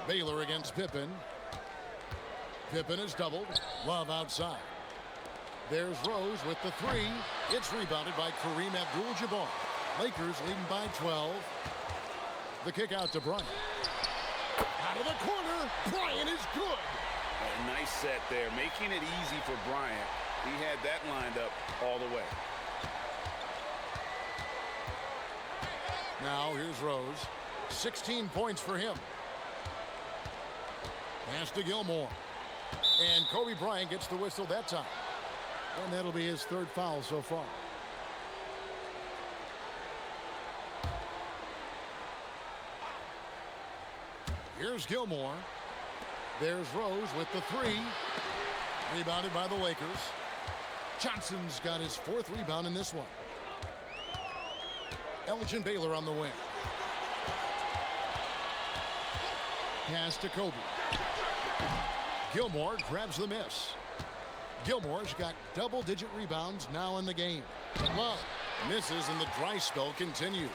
Baylor against Pippen. Pippen is doubled. Love outside. There's Rose with the three. It's rebounded by Kareem Abdul-Jabbar. Lakers leading by 12. The kick out to Bryant. Out of the corner. Bryant is good. A nice set there, making it easy for Bryant. He had that lined up all the way. Now here's Rose. 16 points for him. Pass to Gilmore. And Kobe Bryant gets the whistle that time. And that'll be his third foul so far. Here's Gilmore. There's Rose with the three. Rebounded by the Lakers. Johnson's got his fourth rebound in this one. Elgin Baylor on the wing. Pass to Kobe. Gilmore grabs the miss. Gilmore's got double-digit rebounds now in the game. Love misses and the dry spell continues.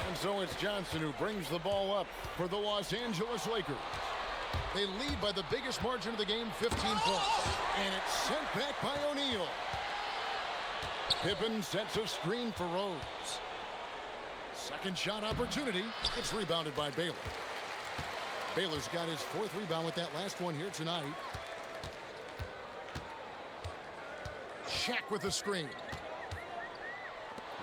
And so it's Johnson who brings the ball up for the Los Angeles Lakers. They lead by the biggest margin of the game, 15 points. And it's sent back by O'Neal. Pippen sets a screen for Rose. Second shot opportunity. It's rebounded by Baylor. Baylor's got his fourth rebound with that last one here tonight. Shaq with the screen.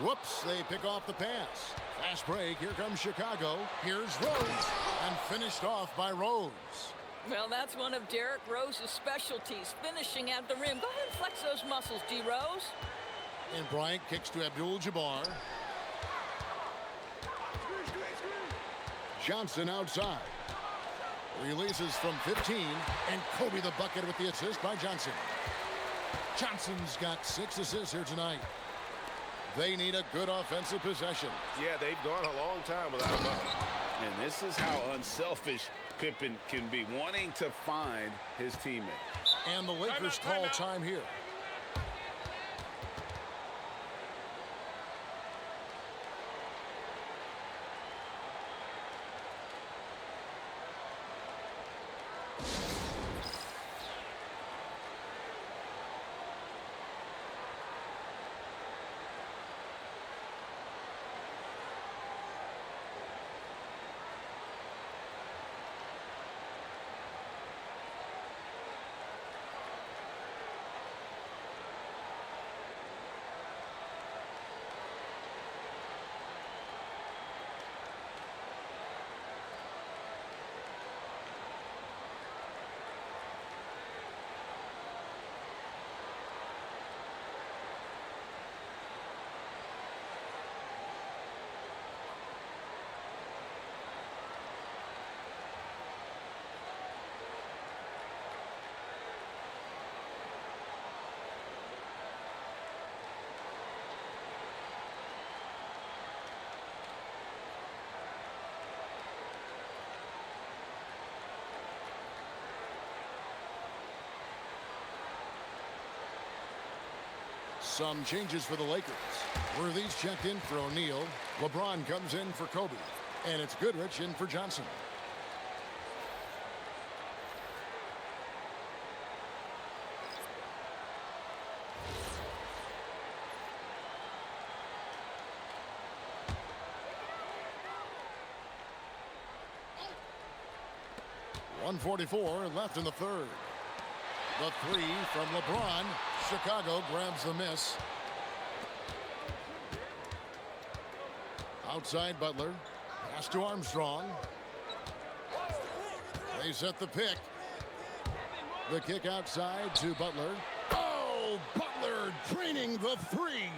Whoops, they pick off the pass. Fast break, here comes Chicago. Here's Rose, and finished off by Rose. Well, that's one of Derrick Rose's specialties, finishing at the rim. Go ahead and flex those muscles, D. Rose. And Bryant kicks to Abdul-Jabbar. Johnson outside. Releases from 15, and Kobe the bucket with the assist by Johnson. Johnson's got 6 assists here tonight. They need a good offensive possession. Yeah, they've gone a long time without a bucket. And this is how unselfish Pippen can be, wanting to find his teammate. And the Lakers call time here. Some changes for the Lakers. Worthy's checked in for O'Neal. LeBron comes in for Kobe. And it's Goodrich in for Johnson. .144 left in the third. The three from LeBron. Chicago grabs the miss. Outside Butler. Pass to Armstrong. They set the pick. The kick outside to Butler. Oh, Butler draining the three.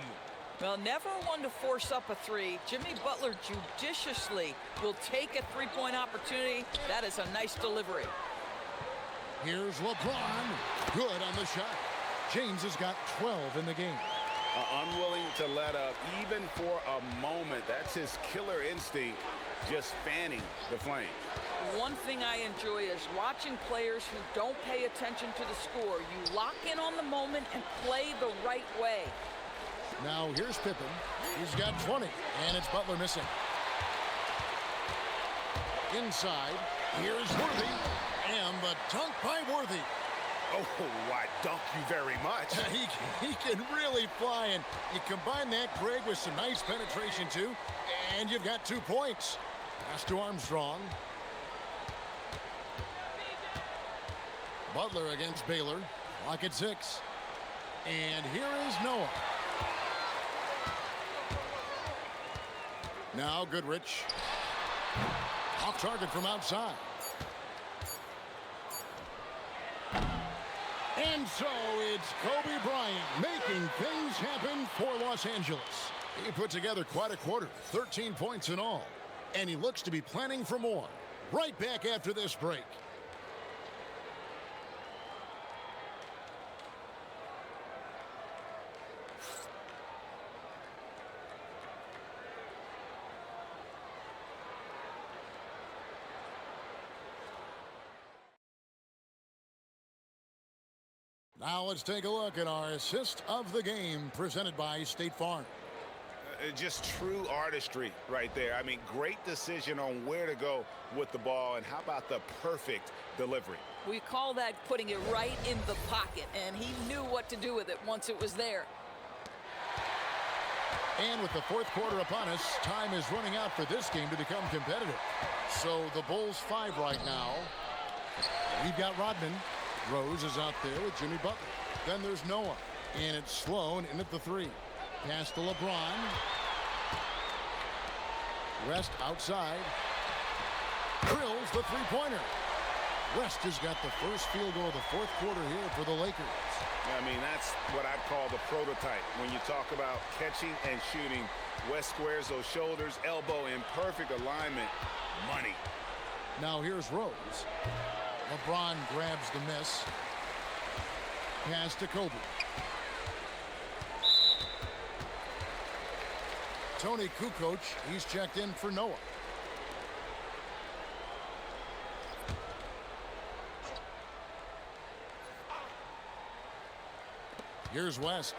Well, never one to force up a three. Jimmy Butler judiciously will take a three-point opportunity. That is a nice delivery. Here's LeBron. Good on the shot. James has got 12 in the game. Unwilling to let up even for a moment. That's his killer instinct, just fanning the flame. One thing I enjoy is watching players who don't pay attention to the score. You lock in on the moment and play the right way. Now here's Pippen. He's got 20, and it's Butler missing. Inside, Here's Worthy. And the dunk by Worthy. Oh, I dunk you very much. He can really fly, and you combine that, Greg, with some nice penetration, too, and you've got 2 points. Pass to Armstrong. Butler against Baylor. Clock at 6. And here is Noah. Now Goodrich. Off target from outside. And so it's Kobe Bryant making things happen for Los Angeles. He put together quite a quarter, 13 points in all. And he looks to be planning for more. Right back after this break. Now let's take a look at our assist of the game presented by State Farm. Just true artistry right there. I mean, great decision on where to go with the ball, and how about the perfect delivery? We call that putting it right in the pocket, and he knew what to do with it once it was there. And with the 4th quarter upon us, time is running out for this game to become competitive. So the Bulls 5 right now. We've got Rodman. Rose is out there with Jimmy Butler. Then there's Noah. And it's Sloan in at the 3. Pass to LeBron. West outside. Drills the 3-pointer. West has got the first field goal of the 4th quarter here for the Lakers. I mean, that's what I'd call the prototype. When you talk about catching and shooting, West squares those shoulders, elbow in perfect alignment. Money. Now here's Rose. LeBron grabs the miss. Pass to Kobe. Tony Kukoc, he's checked in for Noah. Here's West.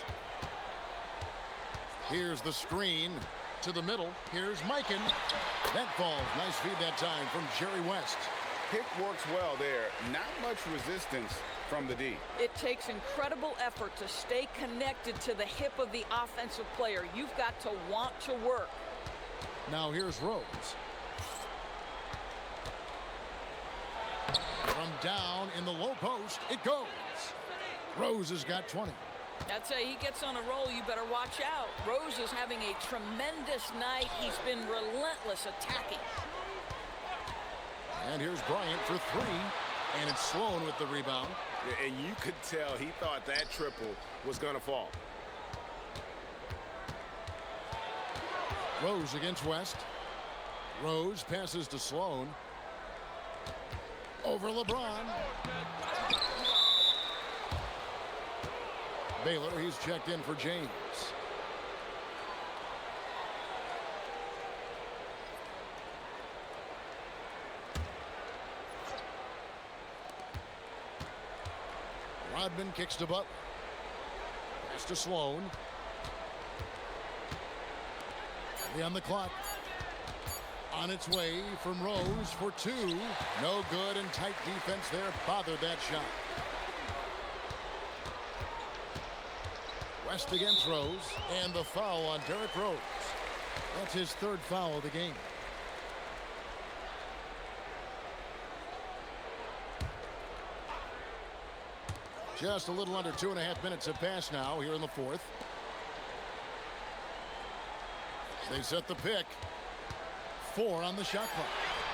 Here's the screen to the middle. Here's Mikan. That falls. Nice feed that time from Jerry West. Pick works well there. Not much resistance from the D. It takes incredible effort to stay connected to the hip of the offensive player. You've got to want to work. Now here's Rose. From down in the low post, it goes. Rose has got 20. I'd say he gets on a roll, you better watch out. Rose is having a tremendous night. He's been relentless attacking. And here's Bryant for 3. And it's Sloan with the rebound. And you could tell he thought that triple was going to fall. Rose against West. Rose passes to Sloan. Over LeBron. Baylor, he's checked in for James. Rodman kicks to Butler. Pass to Sloan. On the clock. On its way from Rose for 2. No good, and tight defense there bothered that shot. West against Rose, and the foul on Derrick Rose. That's his 3rd foul of the game. Just a little under 2.5 minutes have passed now here in the 4th. They set the pick. 4 on the shot clock.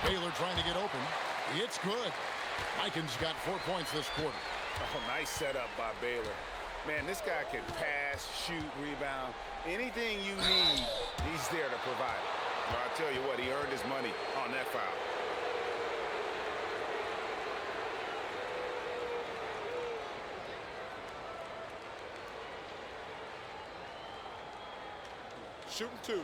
Baylor trying to get open. It's good. Mikan's got 4 points this quarter. Oh, nice setup by Baylor. Man, this guy can pass, shoot, rebound. Anything you need, he's there to provide. Well, I'll tell you what, he earned his money on that foul. Shooting 2.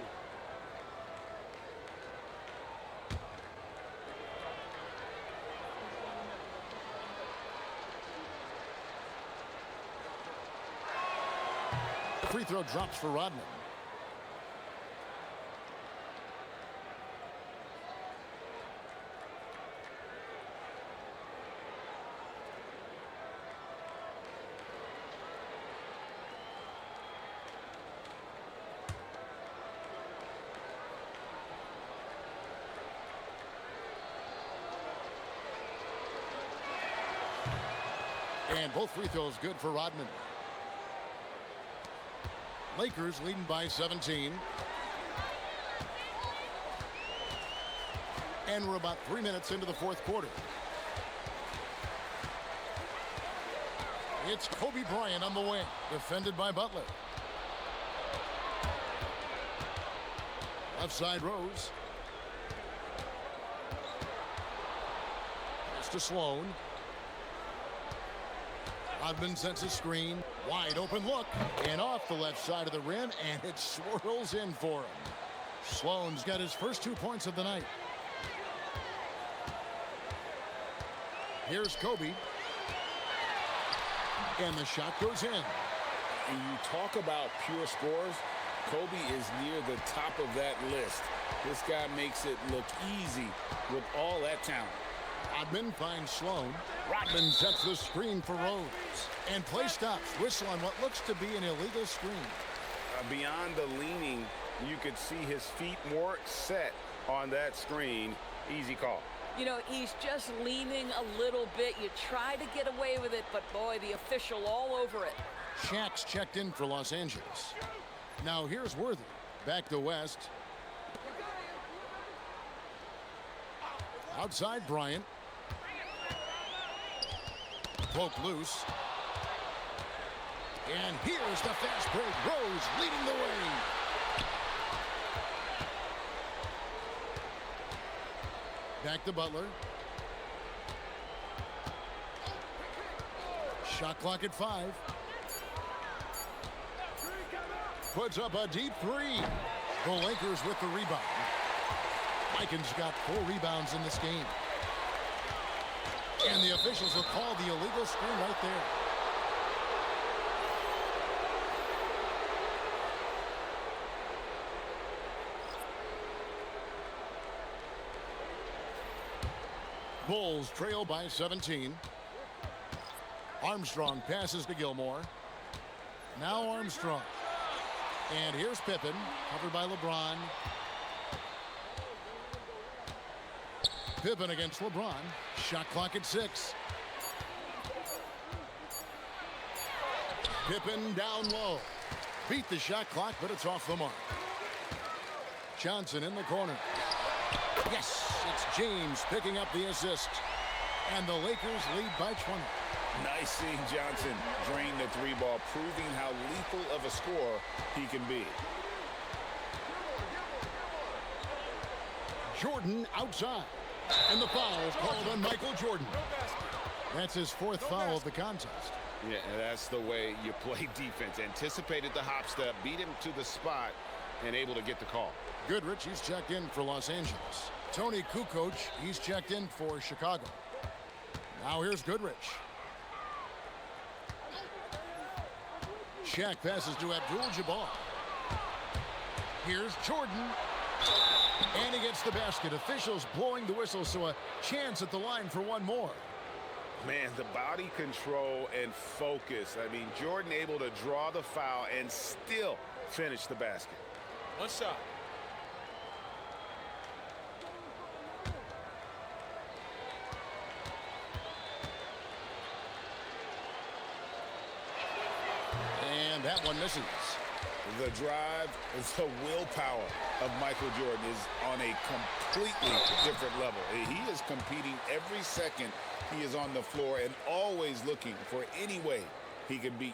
Free throw drops for Rodman. And both free throws good for Rodman. Lakers leading by 17. And we're about 3 minutes into the fourth quarter. It's Kobe Bryant on the wing, defended by Butler. Left side Rose. It's to Sloan. Rodman sends a screen. Wide open look. And off the left side of the rim. And it swirls in for him. Sloan's got his first 2 points of the night. Here's Kobe. And the shot goes in. And you talk about pure scores, Kobe is near the top of that list. This guy makes it look easy with all that talent. Rodman finds Sloan. Rodman sets the screen for Rose. And play stops. Whistle on what looks to be an illegal screen. Beyond the leaning, you could see his feet more set on that screen. Easy call. You know, he's just leaning a little bit. You try to get away with it, but boy, the official all over it. Shaq's checked in for Los Angeles. Now here's Worthy. Back to West. Outside Bryant. Poke loose. And here's the fast break. Rose leading the way. Back to Butler. Shot clock at 5. Puts up a deep three. The Lakers with the rebound. Mikan's got 4 rebounds in this game. And the officials will call the illegal screen right there. Bulls trail by 17. Armstrong passes to Gilmore. Now Armstrong. And here's Pippen, covered by LeBron. Pippen against LeBron. Shot clock at 6. Pippen down low. Beat the shot clock, but it's off the mark. Johnson in the corner. Yes, it's James picking up the assist. And the Lakers lead by 20. Nice seeing Johnson drain the 3 ball, proving how lethal of a scorer he can be. Jordan outside. And the foul is called on Michael Jordan. That's his 4th foul of the contest. Yeah, that's the way you play defense. Anticipated the hop step, beat him to the spot, and able to get the call. Goodrich, he's checked in for Los Angeles. Tony Kukoc, he's checked in for Chicago. Now here's Goodrich. Shaq passes to Abdul-Jabbar. Here's Jordan. And he gets the basket. Officials blowing the whistle, so a chance at the line for one more. Man, the body control and focus. I mean, Jordan able to draw the foul and still finish the basket. One shot. And that one misses. The drive, the willpower of Michael Jordan is on a completely different level. He is competing every second he is on the floor and always looking for any way he can beat you.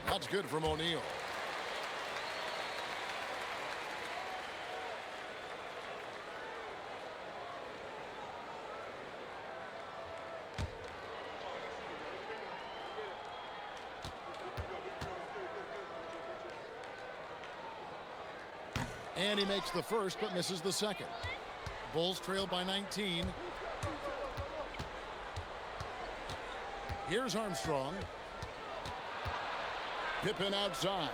That's good from O'Neal. And he makes the first but misses the second. Bulls trail by 19. Here's Armstrong. Pippen outside.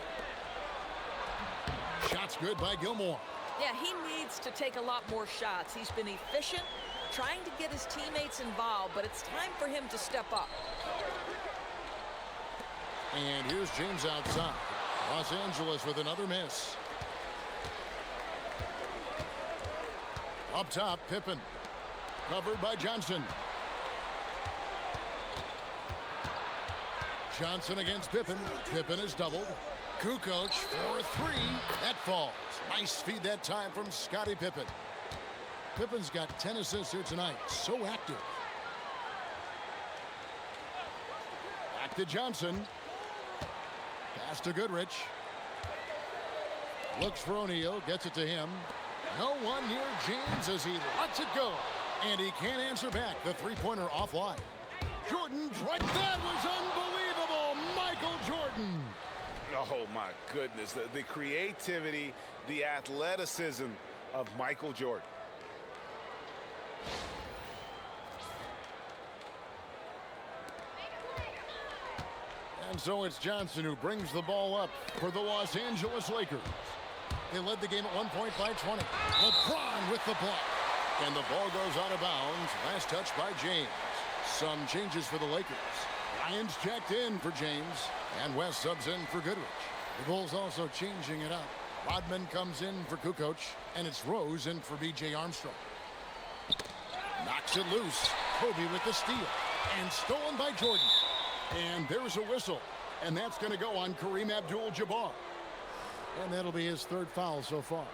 Shots good by Gilmore. Yeah, he needs to take a lot more shots. He's been efficient, trying to get his teammates involved, but it's time for him to step up. And here's James outside. Los Angeles with another miss. Up top, Pippen. Covered by Johnson. Johnson against Pippen. Pippen is doubled. Kukoc for three. That falls. Nice feed that time from Scottie Pippen. Pippen's got 10 assists here tonight. So active. Back to Johnson. Pass to Goodrich. Looks for O'Neal. Gets it to him. No one near James as he lets it go. And he can't answer back. The three-pointer offline. Jordan's right. That was unbelievable. Michael Jordan. Oh, my goodness. The creativity, the athleticism of Michael Jordan. And so it's Johnson who brings the ball up for the Los Angeles Lakers. They led the game at one point by 20. LeBron with the block. And the ball goes out of bounds. Last touch by James. Some changes for the Lakers. Bryant's checked in for James. And West subs in for Goodrich. The Bulls also changing it up. Rodman comes in for Kukoc. And it's Rose in for B.J. Armstrong. Knocks it loose. Kobe with the steal. And stolen by Jordan. And there's a whistle. And that's going to go on Kareem Abdul-Jabbar. And that'll be his third foul so far.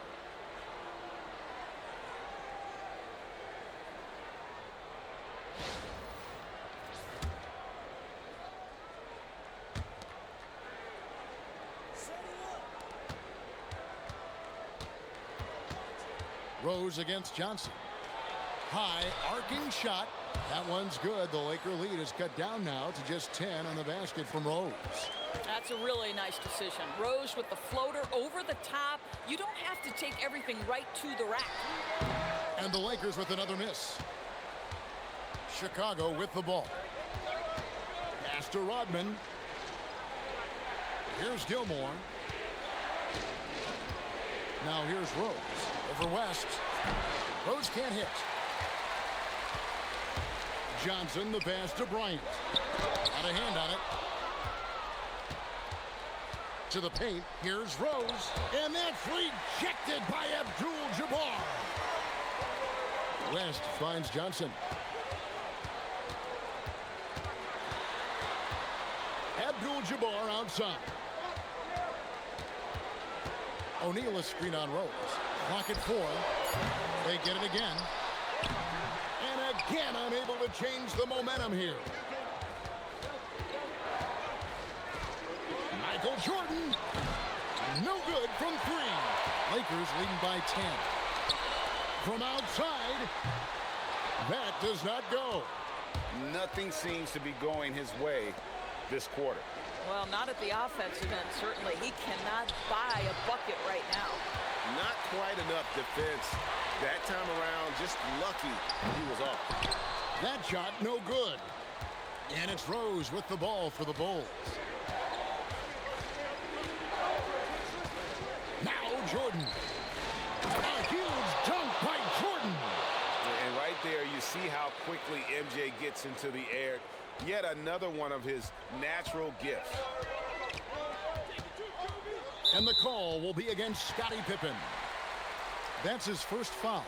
Rose against Johnson. High arcing shot. That one's good. The Laker lead is cut down now to just 10 on the basket from Rose. That's a really nice decision. Rose with the floater over the top. You don't have to take everything right to the rack. And the Lakers with another miss. Chicago with the ball. Pass to Rodman. Here's Gilmore. Now here's Rose. Over West. Rose can't hit. Johnson, the pass to Bryant. Got a hand on it. To the paint. Here's Rose. And that's rejected by Abdul-Jabbar. West finds Johnson. Abdul-Jabbar outside. O'Neal a screen on Rose. Clock at 4. They get it again. And again, unable to change the momentum here. Michael Jordan. No good from 3. Lakers leading by 10. From outside. That does not go. Nothing seems to be going his way this quarter. Well, not at the offensive end, certainly. He cannot buy a bucket right now. Not quite enough defense. That time around, just lucky he was off. That shot, no good. And it's Rose with the ball for the Bulls. Now Jordan. A huge dunk by Jordan. And right there, you see how quickly MJ gets into the air. Yet another one of his natural gifts. And the call will be against Scottie Pippen. That's his first foul.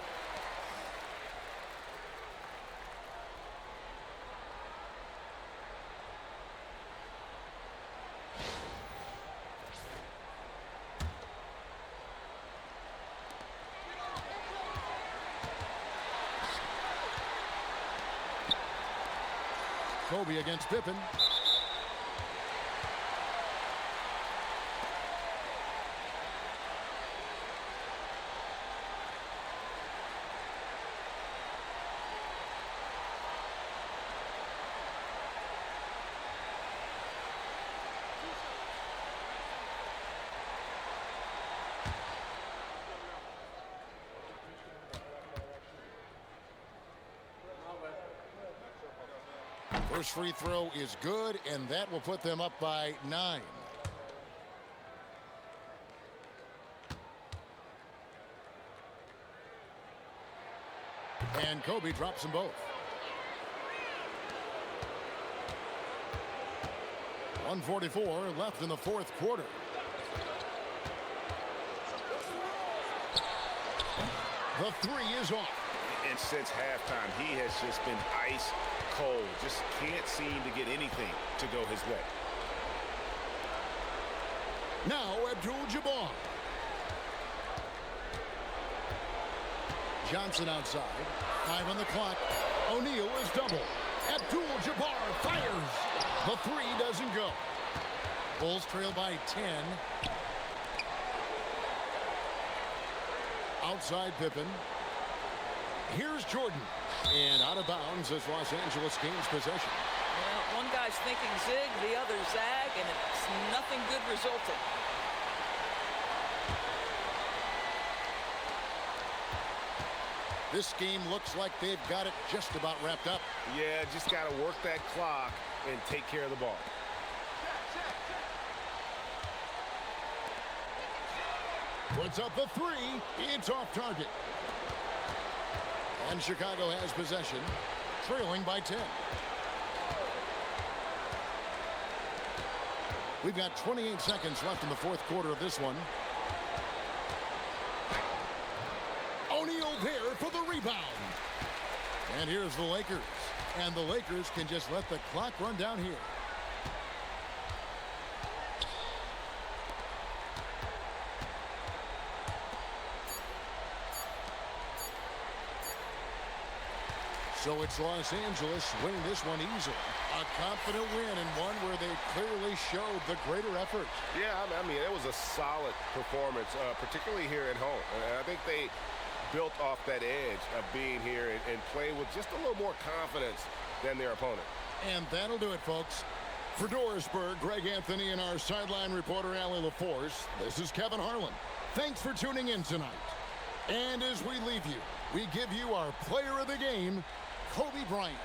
Kobe against Pippen. First free throw is good, and that will put them up by 9. And Kobe drops them both. 1:44 left in the fourth quarter. The three is off. And since halftime, he has just been ice cold. Just can't seem to get anything to go his way. Now Abdul-Jabbar. Johnson outside. 5 on the clock. O'Neal is double. Abdul-Jabbar fires. The three doesn't go. Bulls trail by 10. Outside Pippen. Here's Jordan. And out of bounds as Los Angeles gains possession. Well, one guy's thinking zig, the other zag, and it's nothing good resulting. This game looks like they've got it just about wrapped up. Yeah, just got to work that clock and take care of the ball. Puts up the three. It's off target. And Chicago has possession, trailing by 10. We've got 28 seconds left in the fourth quarter of this one. O'Neal there for the rebound. And here's the Lakers. And the Lakers can just let the clock run down here. So it's Los Angeles winning this one easily. A confident win and one where they clearly showed the greater effort. Yeah, I mean, it was a solid performance, particularly here at home. And I think they built off that edge of being here and playing with just a little more confidence than their opponent. And that'll do it, folks. For Dorisburg, Greg Anthony, and our sideline reporter, Allie LaForce, this is Kevin Harlan. Thanks for tuning in tonight. And as we leave you, we give you our player of the game, Kobe Bryant.